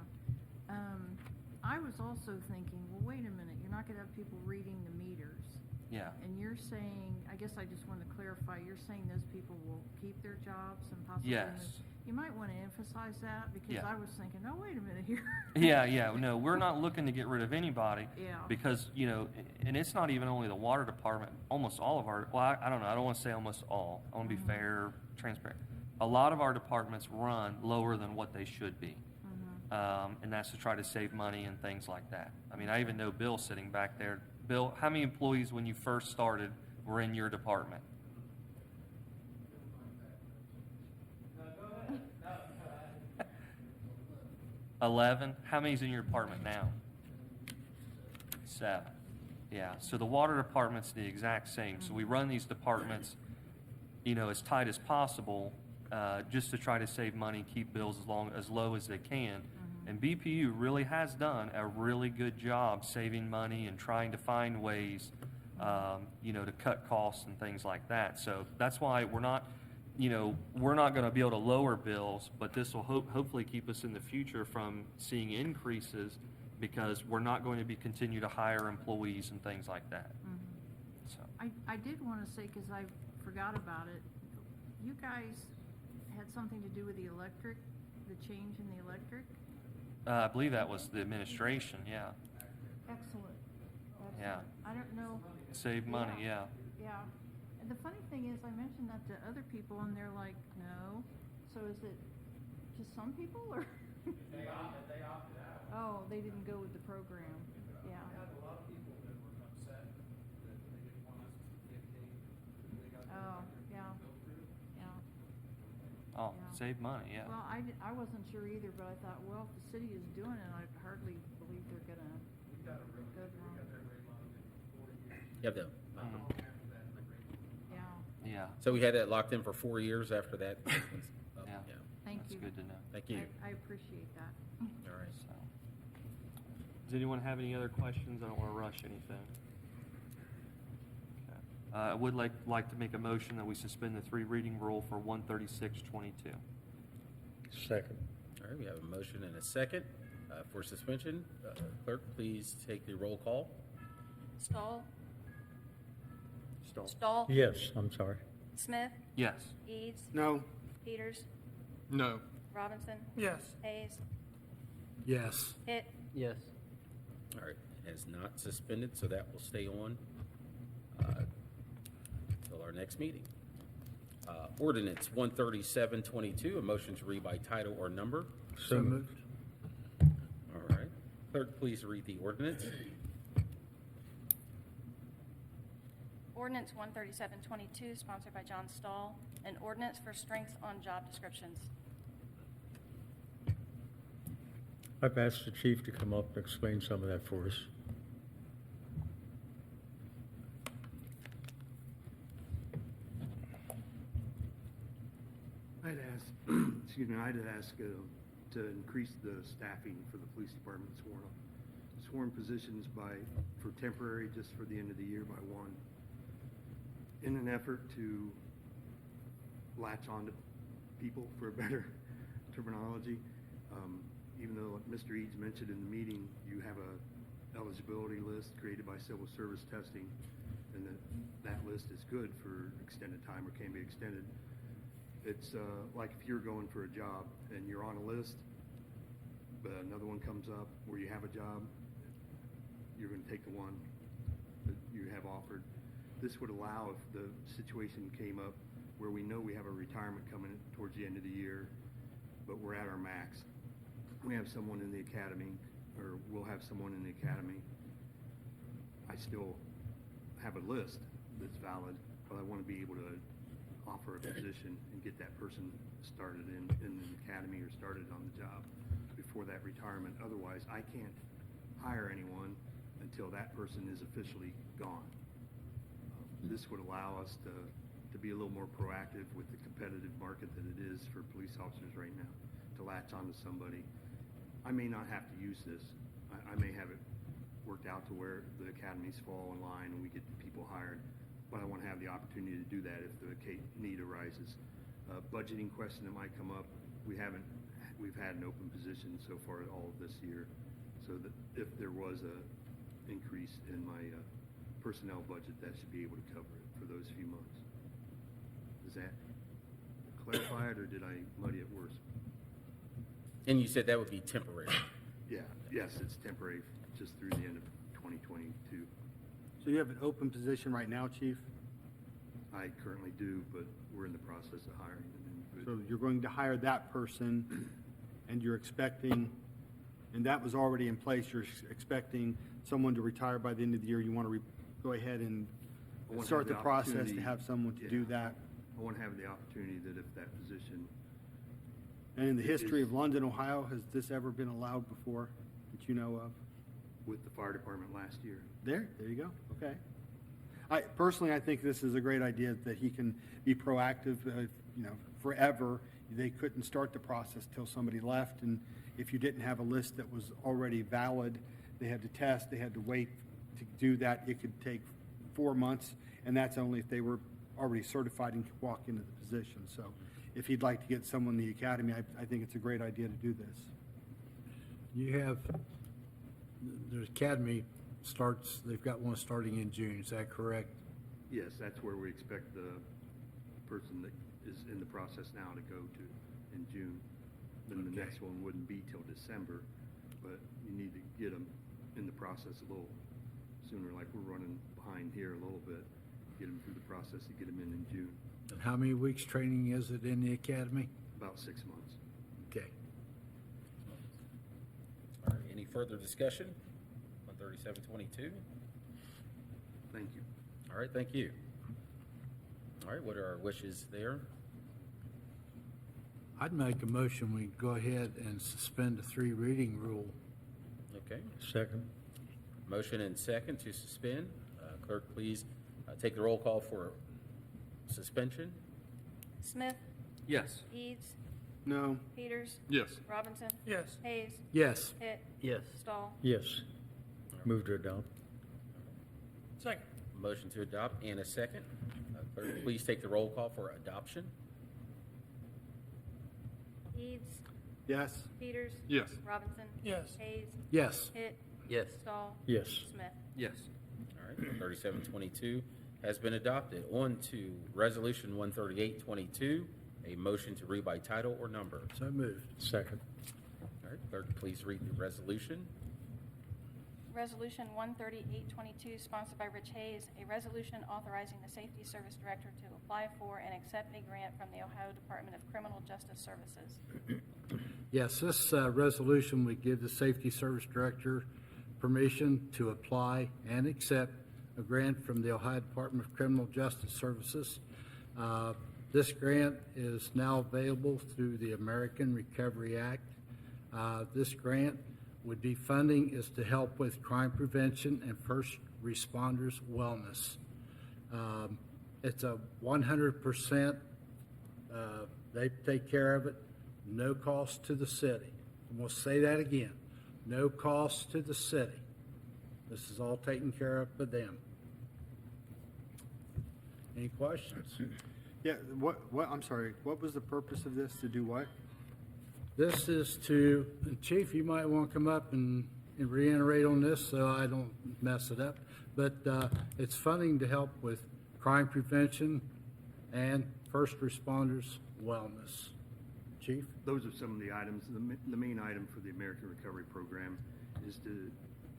I was also thinking, well, wait a minute, you're not going to have people reading the meters. Yeah. And you're saying, I guess I just want to clarify, you're saying those people will keep their jobs and possibly Yes. move. You might want to emphasize that, because Yeah. I was thinking, oh, wait a minute here. Yeah, no, we're not looking to get rid of anybody. Yeah. Because, you know, and it's not even only the water department, almost all of our, well, I don't know, I don't want to say almost all. I want to be fair, transparent. A lot of our departments run lower than what they should be. And that's to try to save money and things like that. I mean, I even know Bill sitting back there. Bill, how many employees when you first started were in your department? $11. How many's in your department now? 7. Yeah, so the water department's the exact same. So we run these departments, you know, as tight as possible, just to try to save money, keep bills as low as they can. And BPU really has done a really good job saving money and trying to find ways, you know, to cut costs and things like that. So that's why we're not, you know, we're not going to be able to lower bills, but this will hopefully keep us in the future from seeing increases, because we're not going to be continue to hire employees and things like that. So. I did want to say, because I forgot about it, you guys had something to do with the electric, the change in the electric? I believe that was the administration, yeah. Excellent. Yeah. I don't know. Save money, yeah. Yeah. And the funny thing is, I mentioned that to other people, and they're like, no. So is it just some people, or? Oh, they didn't go with the program, yeah. Oh, yeah, yeah. Oh, Yeah. save money, yeah. Well, I wasn't sure either, but I thought, well, if the city is doing it, I hardly believe they're gonna go wrong. You have the, Yeah, Yeah, so we had that locked in for 4 years after that. Oh, Yeah. thank that's you. good to know. Thank you. I appreciate that. All right. So, does anyone have any other questions? I don't want to rush anything. Okay. I would like to make a motion that we suspend the 3 reading rule for 13622. Second. All right, we have a motion and a second for suspension. Clerk, please take the roll call. Stahl? Stall. Stahl? Yes, I'm sorry. Smith? Yes. Eads? No. Peters? No. Robinson? Yes. Hayes? Yes. Hitt? Yes. All right, it has not suspended, so that will stay on until our next meeting. Ordinance 13722, a motion to read by title or number. So moved. All right. Clerk, please read the ordinance. Ordinance 13722, sponsored by John Stahl, an ordinance for strength on job descriptions. I've asked the chief to come up and explain some of that for us. I'd ask, excuse me, I'd ask to increase the staffing for the police department sworn positions for temporary, just for the end of the year by 1, in an effort to latch on to people, for a better terminology. Even though Mr. Eads mentioned in the meeting, you have a eligibility list created by civil service testing, and that list is good for extended time or can be extended. It's like if you're going for a job and you're on a list, but another one comes up where you have a job, you're going to take the one that you have offered. This would allow, if the situation came up where we know we have a retirement coming towards the end of the year, but we're at our max. We have someone in the academy, or we'll have someone in the academy. I still have a list that's valid, but I want to be able to offer a position and get that person started in the academy or started on the job before that retirement. Otherwise, I can't hire anyone until that person is officially gone. This would allow us to be a little more proactive with the competitive market that it is for police officers right now, to latch onto somebody. I may not have to use this. I may have it worked out to where the academies fall in line and we get the people hired, but I want to have the opportunity to do that if the need arises. Budgeting question that might come up, we've had an open position so far all of this year, so that if there was a increase in my personnel budget, that should be able to cover it for those few months. Does that clarify it, or did I muddy it worse? And you said that would be temporary. Yeah, yes, it's temporary, just through the end of 2022. So you have an open position right now, Chief? I currently do, but we're in the process of hiring an individual. So you're going to hire that person, and you're expecting, and that was already in place, you're expecting someone to retire by the end of the year. You want to go ahead and I want to start have the process to opportunity- have someone to do yeah. that. I want to have the opportunity that if that position, And in the It history is- of London, Ohio, has this ever been allowed before that you know of? with the fire department last year, There you go, okay. Personally, I think this is a great idea that he can be proactive, forever. They couldn't start the process till somebody left, and if you didn't have a list that was already valid, they had to test, they had to wait to do that. It could take 4 months, and that's only if they were already certified and could walk into the position. So if he'd like to get someone in the academy, I think it's a great idea to do this. You have, the academy starts, they've got one starting in June, is that correct? yes, that's where we expect the person that is in the process now to go to in June. Then the Okay. next one wouldn't be till December, but you need to get them in the process a little sooner, like we're running behind here a little bit, get them through the process to get them in June, And how many weeks training is it in the academy? about 6 months. Okay. further discussion on 3722? Thank you. All right, thank you. All right, what are our wishes there? I'd make a motion, we go ahead and suspend the 3 reading rule. Okay, Second. motion and second to suspend. Clerk, please take the roll call for suspension. Smith, Yes. Eads, No. Peters, Yes. Robinson, Yes. Hayes, Yes. Hitt, Yes. Stahl. Yes. Move to adopt. Second. Motion to adopt and a second. Clerk, please take the roll call for adoption. Eads, Yes. Peters, Yes. Robinson, Yes. Hayes, Yes. Hitt, Yes. Stahl, Yes. Smith. Yes. All right, 3722 has been adopted. On to Resolution 13822, a motion to read by title or number. So moved. Second. All right, clerk, please read the resolution. Resolution 13822, sponsored by Rich Hayes, a resolution authorizing the Safety Service Director to apply for and accept a grant from the Ohio Department of Criminal Justice Services. Yes, this resolution would give the Safety Service Director permission to apply and accept a grant from the Ohio Department of Criminal Justice Services. This grant is now available through the American Recovery Act. This grant would be funding is to help with crime prevention and first responders wellness. It's a 100%, they take care of it, no cost to the city. I'm going to say that again, no cost to the city. This is all taken care of by them. Any questions? Yeah, I'm sorry, what was the purpose of this, to do what? This is to, and Chief, you might want to come up and reiterate on this so I don't mess it up, but it's funding to help with crime prevention and first responders wellness. Chief? Those are some of the items. The main item for the American Recovery Program is to,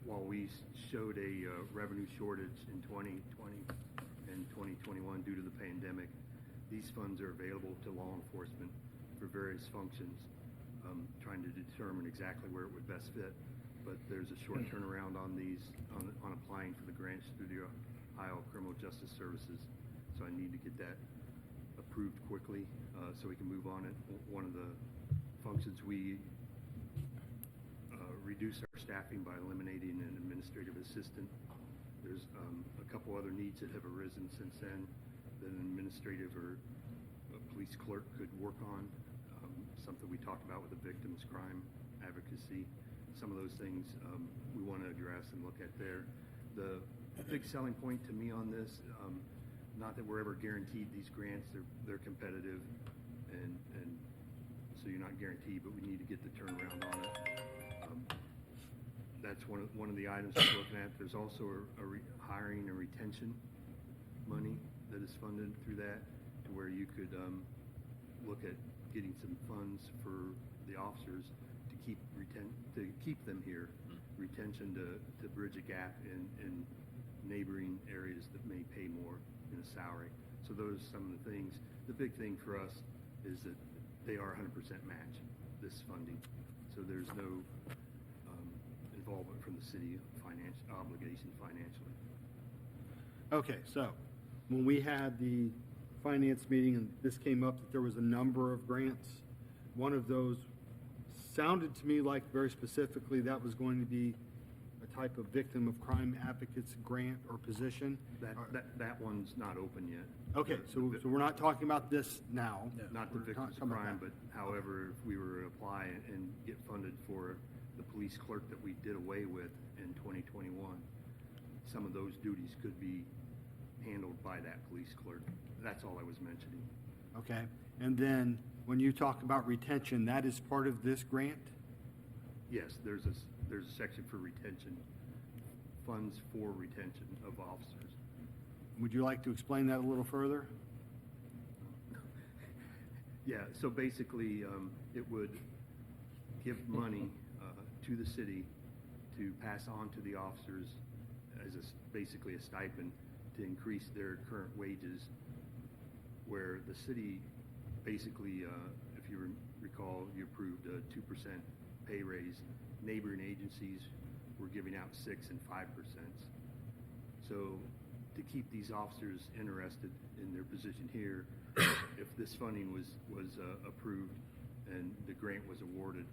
while we showed a revenue shortage in 2020 and 2021 due to the pandemic, these funds are available to law enforcement for various functions, trying to determine exactly where it would best fit. But there's a short turnaround on these, on applying for the grants through the Ohio Criminal Justice Services. So I need to get that approved quickly so we can move on it. One of the functions we reduce our staffing by eliminating an administrative assistant. There's a couple other needs that have arisen since then that an administrative or a police clerk could work on. Something we talked about with the victims' crime advocacy. Some of those things we want to address and look at there. The big selling point to me on this, not that we're ever guaranteed these grants, they're competitive, and so you're not guaranteed, but we need to get the turnaround on it. That's one of the items we're looking at. There's also hiring and retention money that is funded through that, to where you could look at getting some funds for the officers to keep them here, retention to bridge a gap in neighboring areas that may pay more in a salary. So those are some of the things. The big thing for us is that they are 100% match, this funding. So there's no involvement from the city obligation financially. Okay, so when we had the finance meeting and this came up, that there was a number of grants, one of those sounded to me like very specifically that was going to be a type of victim of crime advocates grant or position. That one's not open yet. Okay, so we're not talking about this now. Not the We're victims of talking about crime, that. but however, if we were to apply and get funded for the police clerk that we did away with in 2021, some of those duties could be handled by that police clerk. That's all I was mentioning. Okay, and then when you talk about retention, that is part of this grant? Yes, there's a section for retention, funds for retention of officers. Would you like to explain that a little further? Yeah, so basically, it would give money to the city to pass on to the officers as basically a stipend to increase their current wages, where the city basically, if you recall, you approved a 2% pay raise neighboring agencies were giving out 6% and 5%. So to keep these officers interested in their position here, if this funding was approved and the grant was awarded,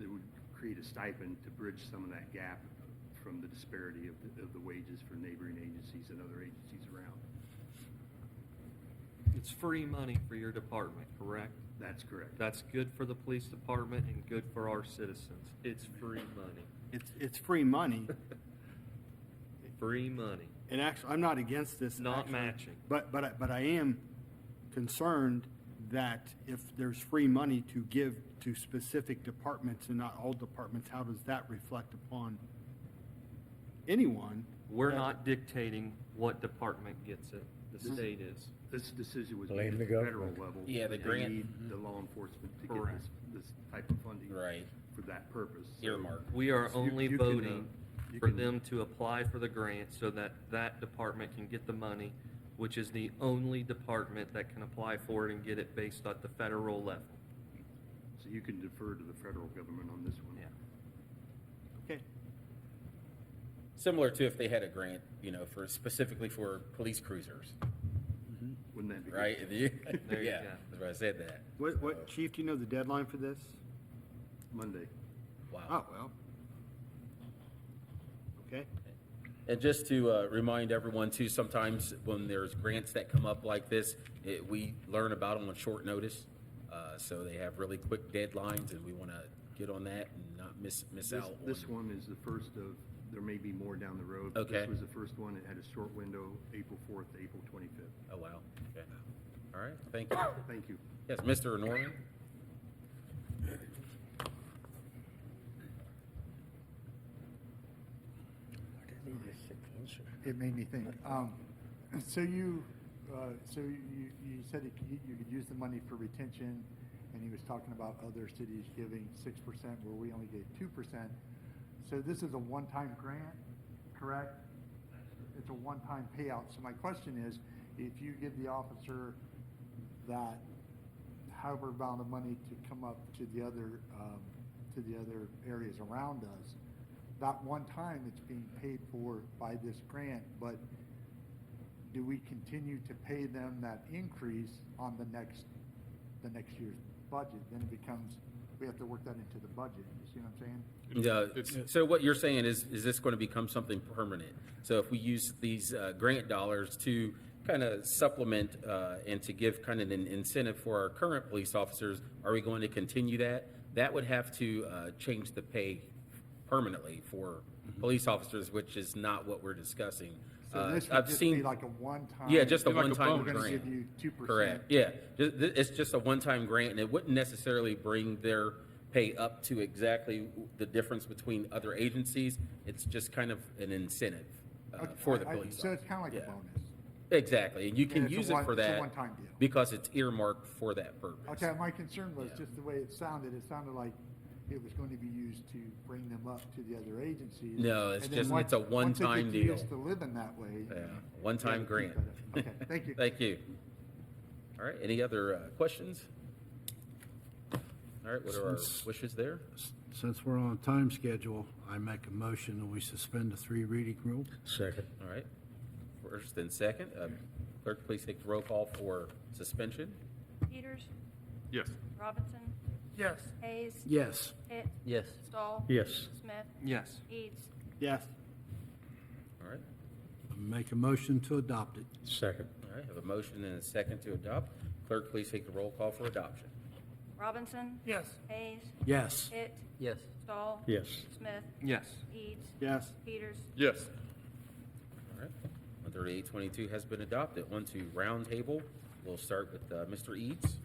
it would create a stipend to bridge some of that gap from the disparity of the wages for neighboring agencies and other agencies around. It's free money for your department, correct? That's correct. That's good for the police department and good for our citizens. It's free money. It's free money. Free money. And actually, I'm not against this. Not actually, matching. But I am concerned that if there's free money to give to specific departments and not all departments, how does that reflect upon anyone? We're not dictating what department gets it. The state is. This decision was Blame made the at the federal government. level. Yeah, the They grant- need the law enforcement to get Correct. this type of funding. Right. For that purpose. So Earmark. We are you- only you can, voting you for can- them to apply for the grant so that that department can get the money, which is the only department that can apply for it and get it based at the federal level. So you can defer to the federal government on this one. Yeah. Okay. Similar to if they had a grant, you know, for specifically for police cruisers, Wouldn't that be? good? right? There you Yeah, go. that's why I said that. What, Chief, do you know the deadline for this? Monday. Wow. Oh, well. Okay. And just to remind everyone too, sometimes when there's grants that come up like this, we learn about them on short notice. So they have really quick deadlines and we want to get on that and not miss out. This on- one is the first of, there may be more down the road. but Okay. This was the first one. It had a short window, April 4th to April 25th. Oh, wow. Okay. All right, thank you. Thank you. Yes, Mr. Norman? It made me think. So you said you could use the money for retention, and he was talking about other cities giving 6% where we only gave 2%. So this is a one-time grant, correct? It's a one-time payout. So my question is, if you give the officer that however amount of money to come up to the other areas around us, that one time it's being paid for by this grant, but do we continue to pay them that increase on the next year's budget? Then it becomes, we have to work that into the budget. You see what I'm saying? Yeah, so what you're saying is this going to become something permanent? So if we use these grant dollars to kind of supplement and to give kind of an incentive for our current police officers, are we going to continue that? That would have to change the pay permanently for police officers, which is not what we're discussing. So this would I've just seen be like a one-time. Yeah, just a Like a one-time bonus. We're grant. gonna give you 2%. Correct, yeah. It's just a one-time grant, and it wouldn't necessarily bring their pay up to exactly the difference between other agencies. It's just kind of an incentive for the police. So it's kind of like Yeah. a bonus. Exactly, and you can it's a use it one- for it's a that one-time deal. because it's earmarked for that purpose. Okay, my concern was Yeah. just the way it sounded. It sounded like it was going to be used to bring them up to the other agencies. No, it's And then just- once- it's a once they get one-time deal. used to living that way. Yeah, one-time yeah, grant. keep that up. Okay, thank you. Thank you. All right, any other questions? All right, what are our Since- wishes there? Since we're on a time schedule, I make a motion that we suspend the 3 reading rule. Second. All right, first and second. Clerk, please take the roll call for suspension. Peters, Yes. Robinson, Yes. Hayes. Yes. Hitt. Yes. Stahl. Yes. Smith. Yes. Eads. Yes. All right, Make a motion to adopt it. Second. all right, have a motion and a second to adopt. Clerk, please take the roll call for adoption. Robinson. Yes. Hayes. Yes. Hitt. Yes. Stahl. Yes. Smith. Yes. Eads. Yes. Peters. Yes. All right, 13822 has been adopted. On to roundtable. We'll start with Mr. Eads.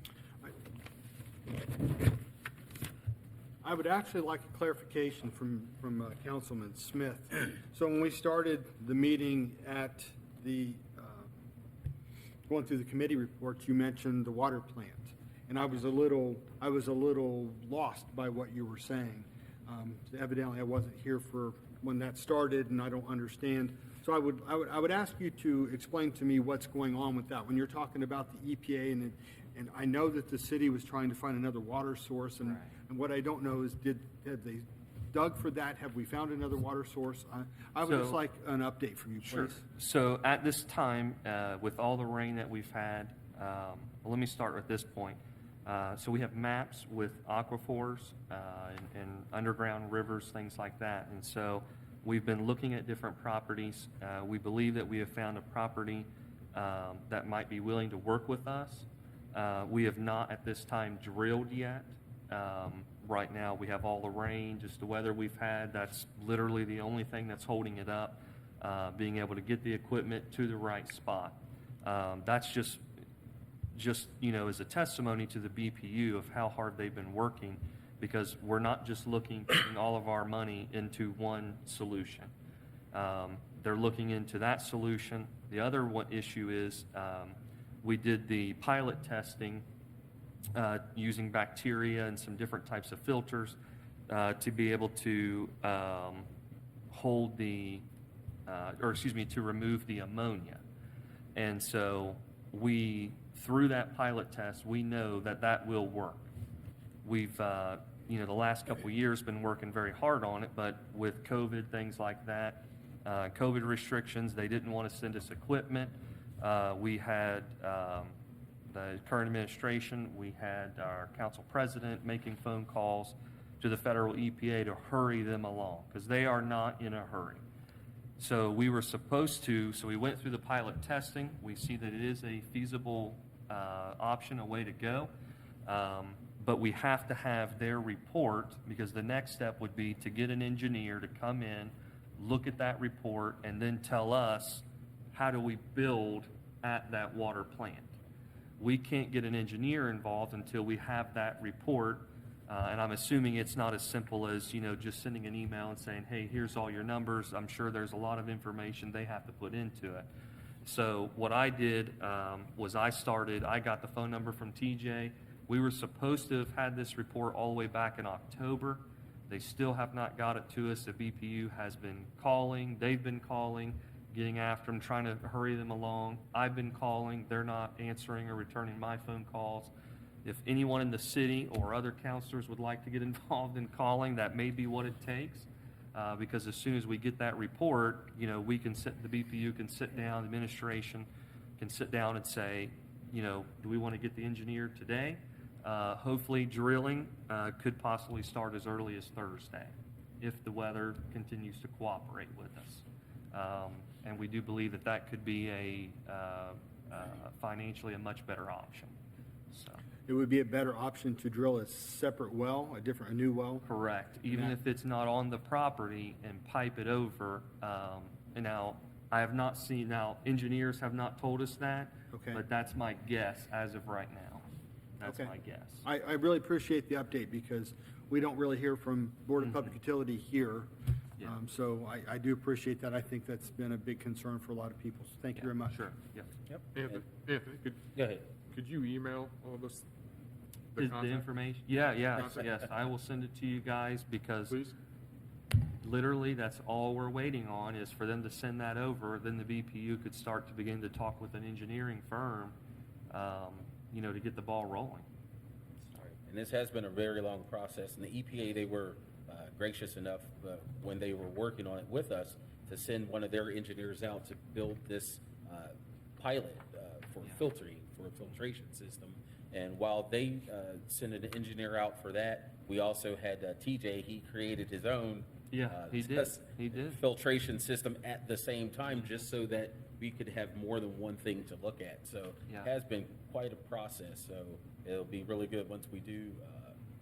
I would actually like a clarification from Councilman Smith. So when we started the meeting at the, going through the committee reports, you mentioned the water plant. And I was a little lost by what you were saying. Evidently, I wasn't here for when that started, and I don't understand. So I would ask you to explain to me what's going on with that. When you're talking about the EPA, and I know that the city was trying to find another water source, and what I don't know is, have they dug for that? Have we found another water source? I would just So- like an update from you, Sure. please. So at this time, with all the rain that we've had, well, let me start with this point. So we have maps with aquifers and underground rivers, things like that. And so we've been looking at different properties. We believe that we have found a property that might be willing to work with us. We have not at this time drilled yet. Right now, we have all the rain, just the weather we've had. That's literally the only thing that's holding it up, being able to get the equipment to the right spot. That's just as a testimony to the BPU of how hard they've been working, because we're not just putting all of our money into one solution. They're looking into that solution. The other one issue is we did the pilot testing using bacteria and some different types of filters to be able to hold to remove the ammonia. And so through that pilot test, we know that will work. We've, the last couple of years been working very hard on it, but with COVID, things like that, COVID restrictions, they didn't want to send us equipment. We had the current administration, we had our council president making phone calls to the federal EPA to hurry them along, because they are not in a hurry. So we were supposed to, so we went through the pilot testing. We see that it is a feasible option, a way to go. But we have to have their report, because the next step would be to get an engineer to come in, look at that report, and then tell us, how do we build at that water plant? We can't get an engineer involved until we have that report. And I'm assuming it's not as simple as, just sending an email and saying, hey, here's all your numbers. I'm sure there's a lot of information they have to put into it. So what I did was I got the phone number from TJ. We were supposed to have had this report all the way back in October. They still have not got it to us. The BPU has been calling. They've been calling, getting after them, trying to hurry them along. I've been calling. They're not answering or returning my phone calls. If anyone in the city or other counselors would like to get involved in calling, that may be what it takes. Because as soon as we get that report, we can the BPU can sit down, the administration can sit down and say, do we want to get the engineer today? Hopefully drilling could possibly start as early as Thursday, if the weather continues to cooperate with us. And we do believe that could be financially a much better option. So. It would be a better option to drill a separate well, a new well? Correct, even if it's not on the property, and pipe it over. And now, engineers have not told us that, Okay. but that's my guess as of right now. That's Okay. my guess. I really appreciate the update, because we don't really hear from Board of Public Utility here. Yeah. So I do appreciate that. I think that's been a big concern for a lot of people. So thank you very much. Sure, yep. Anthony, Go ahead. could you email all of us The contact? information? Yeah, Contact? yes, I will send it to you guys, because Please? literally, that's all we're waiting on, is for them to send that over. Then the BPU could start to begin to talk with an engineering firm, to get the ball rolling. All right. And this has been a very long process, and the EPA, they were gracious enough when they were working on it with us to send one of their engineers out to build this pilot for a filtration system. And while they sent an engineer out for that, we also had TJ, he created his own Yeah, he did. filtration system at the same time, just so that we could have more than one thing to look at. So Yeah. it has been quite a process. So it'll be really good once we do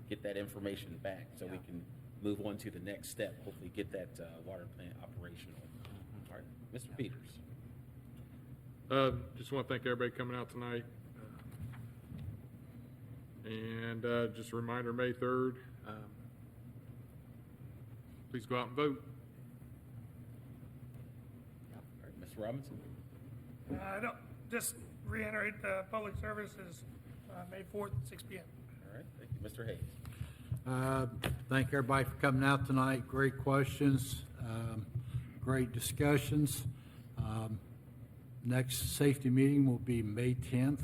get that information back, so we can move on to the next step, hopefully get that water plant operational. All right, Mr. Peters. Just want to thank everybody coming out tonight. And just a reminder, May 3rd, please go out and vote. All right, Mr. Robinson. Just reiterate, the public service is May 4th, 6 p.m. All right, thank you. Mr. Hayes. Thank everybody for coming out tonight. Great questions, great discussions. Next safety meeting will be May 10th,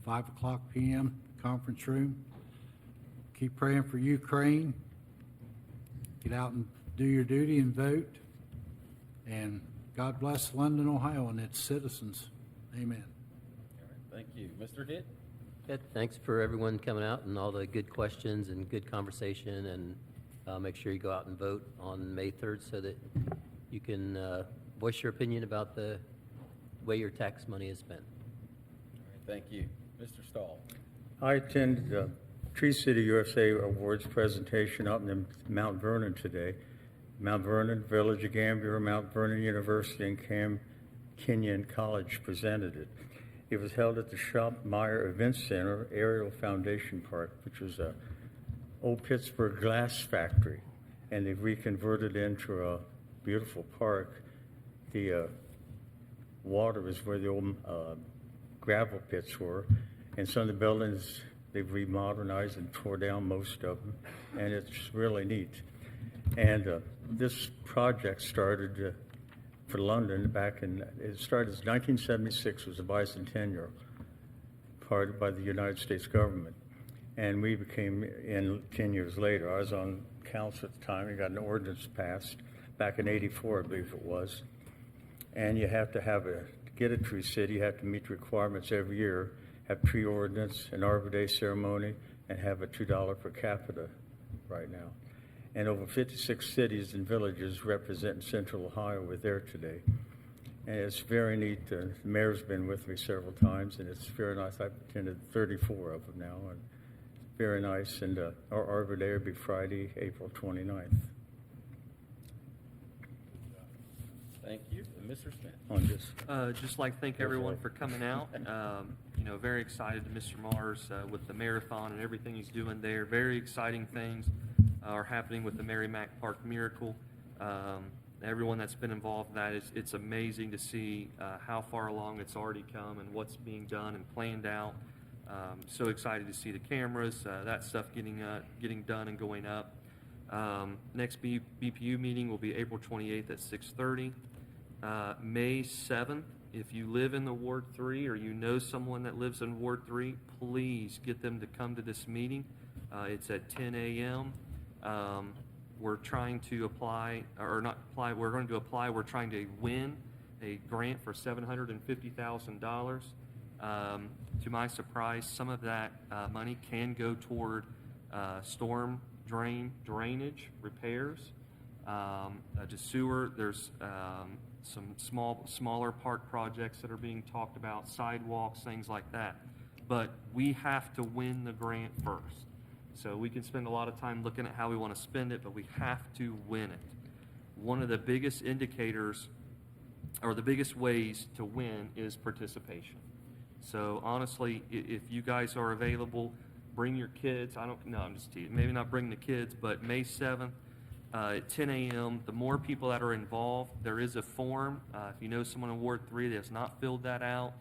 5:00 p.m., conference room. Keep praying for Ukraine. Get out and do your duty and vote. And God bless London, Ohio, and its citizens. Amen. All right, thank you. Mr. Hitt? Good. Thanks for everyone coming out and all the good questions and good conversation. And make sure you go out and vote on May 3rd so that you can voice your opinion about the way your tax money is spent. All right, thank you. Mr. Stahl? I attended the Tree City USA Awards presentation up in Mount Vernon today. Mount Vernon, Village of Gambier, Mount Vernon University, and Cam Kenyon College presented it. It was held at the Shop Meyer Event Center, Ariel Foundation Park, which was a old Pittsburgh glass factory, and they've reconverted it into a beautiful park. The water was where the old gravel pits were, and some of the buildings they've remodernized and tore down most of them, and it's really neat. And this project started for London it started as 1976, was a bicentennial, part by the United States government. And we became in 10 years later. I was on council at the time. We got an ordinance passed back in '84, I believe it was. And you have to to get a Tree City, you have to meet the requirements every year, have tree ordinance, an Arbor Day ceremony, and have a $2 per capita right now. And over 56 cities and villages representing Central Ohio were there today. And it's very neat. The mayor's been with me several times, and it's very nice. I've attended 34 of them now, and very nice. And our Arbor Day will be Friday, April 29th. Thank you. And Mr. Smith? On this. Just like to thank everyone for coming out. Very excited to Mr. Mars with the marathon and everything he's doing there. Very exciting things are happening with the Mary Mac Park Miracle. Everyone that's been involved in that, it's amazing to see how far along it's already come and what's being done and planned out. So excited to see the cameras, that stuff getting done and going up. Next BPU meeting will be April 28th at 6:30. May 7th, if you live in the Ward 3 or you know someone that lives in Ward 3, please get them to come to this meeting. It's at 10 a.m. We're trying to apply, or not apply, we're going to apply, we're trying to win a grant for $750,000. To my surprise, some of that money can go toward storm drainage repairs, to sewer. There's some smaller park projects that are being talked about, sidewalks, things like that. But we have to win the grant first. So we can spend a lot of time looking at how we want to spend it, but we have to win it. One of the biggest indicators, or the biggest ways to win, is participation. So honestly, if you guys are available, bring your kids. I'm just teasing. Maybe not bring the kids, but May 7th at 10 a.m., the more people that are involved, there is a form. If you know someone in Ward 3 that has not filled that out,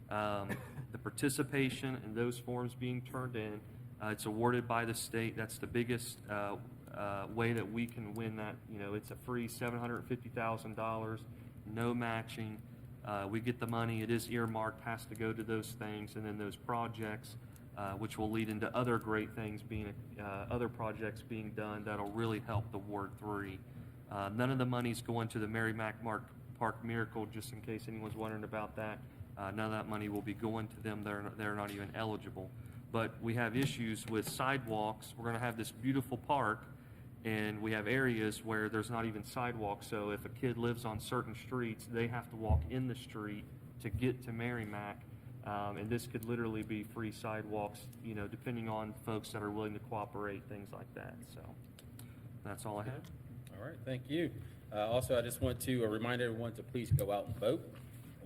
the participation and those forms being turned in, it's awarded by the state. That's the biggest way that we can win that. It's a free $750,000, no matching. We get the money. It is earmarked, has to go to those things, and then those projects, which will lead into other great things other projects being done that'll really help the Ward 3. None of the money's going to the Mary Mac Park Miracle, just in case anyone's wondering about that. None of that money will be going to them. They're not even eligible. But we have issues with sidewalks. We're going to have this beautiful park, and we have areas where there's not even sidewalks. So if a kid lives on certain streets, they have to walk in the street to get to Mary Mac. And this could literally be free sidewalks, depending on folks that are willing to cooperate, things like that. So that's all I have. All right, thank you. Also, I just want to remind everyone to please go out and vote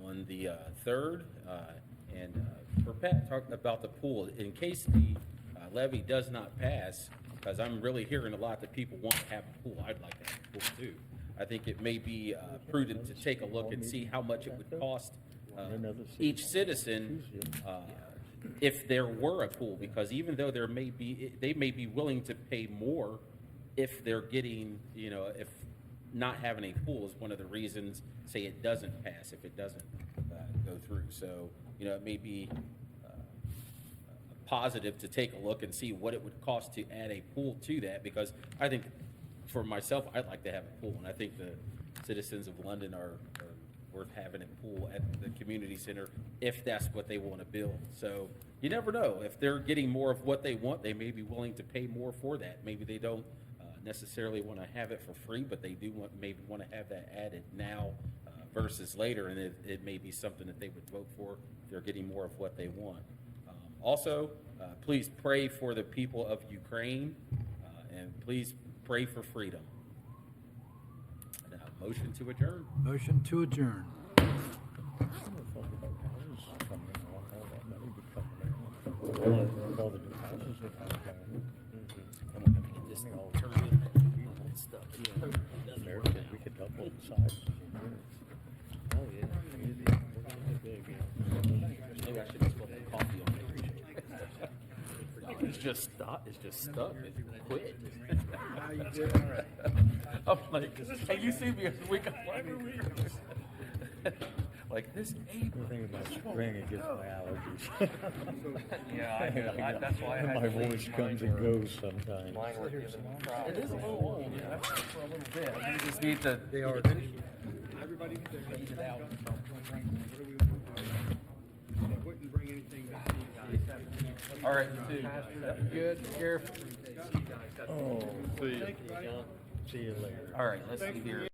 on the 3rd. And for Pat, talk about the pool. In case the levy does not pass, because I'm really hearing a lot that people want to have a pool. I'd like to have a pool too. I think it may be prudent to take a look and see how much it would cost each citizen if there were a pool, because even though they may be willing to pay more if they're getting, if not having a pool is one of the reasons, say it doesn't pass, if it doesn't go through. So, it may be positive to take a look and see what it would cost to add a pool to that, because I think for myself, I'd like to have a pool, and I think the citizens of London are worth having a pool at the community center if that's what they want to build. So you never know. If they're getting more of what they want, they may be willing to pay more for that. Maybe they don't necessarily want to have it for free, but they do maybe want to have that added now versus later, and it may be something that they would vote for if they're getting more of what they want. Also, please pray for the people of Ukraine, and please pray for freedom. Now, motion to adjourn. Motion to adjourn. All the new houses that come down. Come on, let me get this turned in and stuff. There, we could double the size of the units. Oh, yeah. Maybe I should have spilled that coffee on there. It's just stuck. It quit. I'm like, hey, you see me every week. I'm like this ain't. The thing about spring, it gets my allergies. Yeah, that's why I had My to leave. voice comes and goes sometimes. Mine were giving me problems. It is a little old, yeah. For a little bit. You just need to. They are. Everybody, Eat it out. wouldn't bring anything back. All right, good, careful. Oh, See. see you later. All right, let's see here.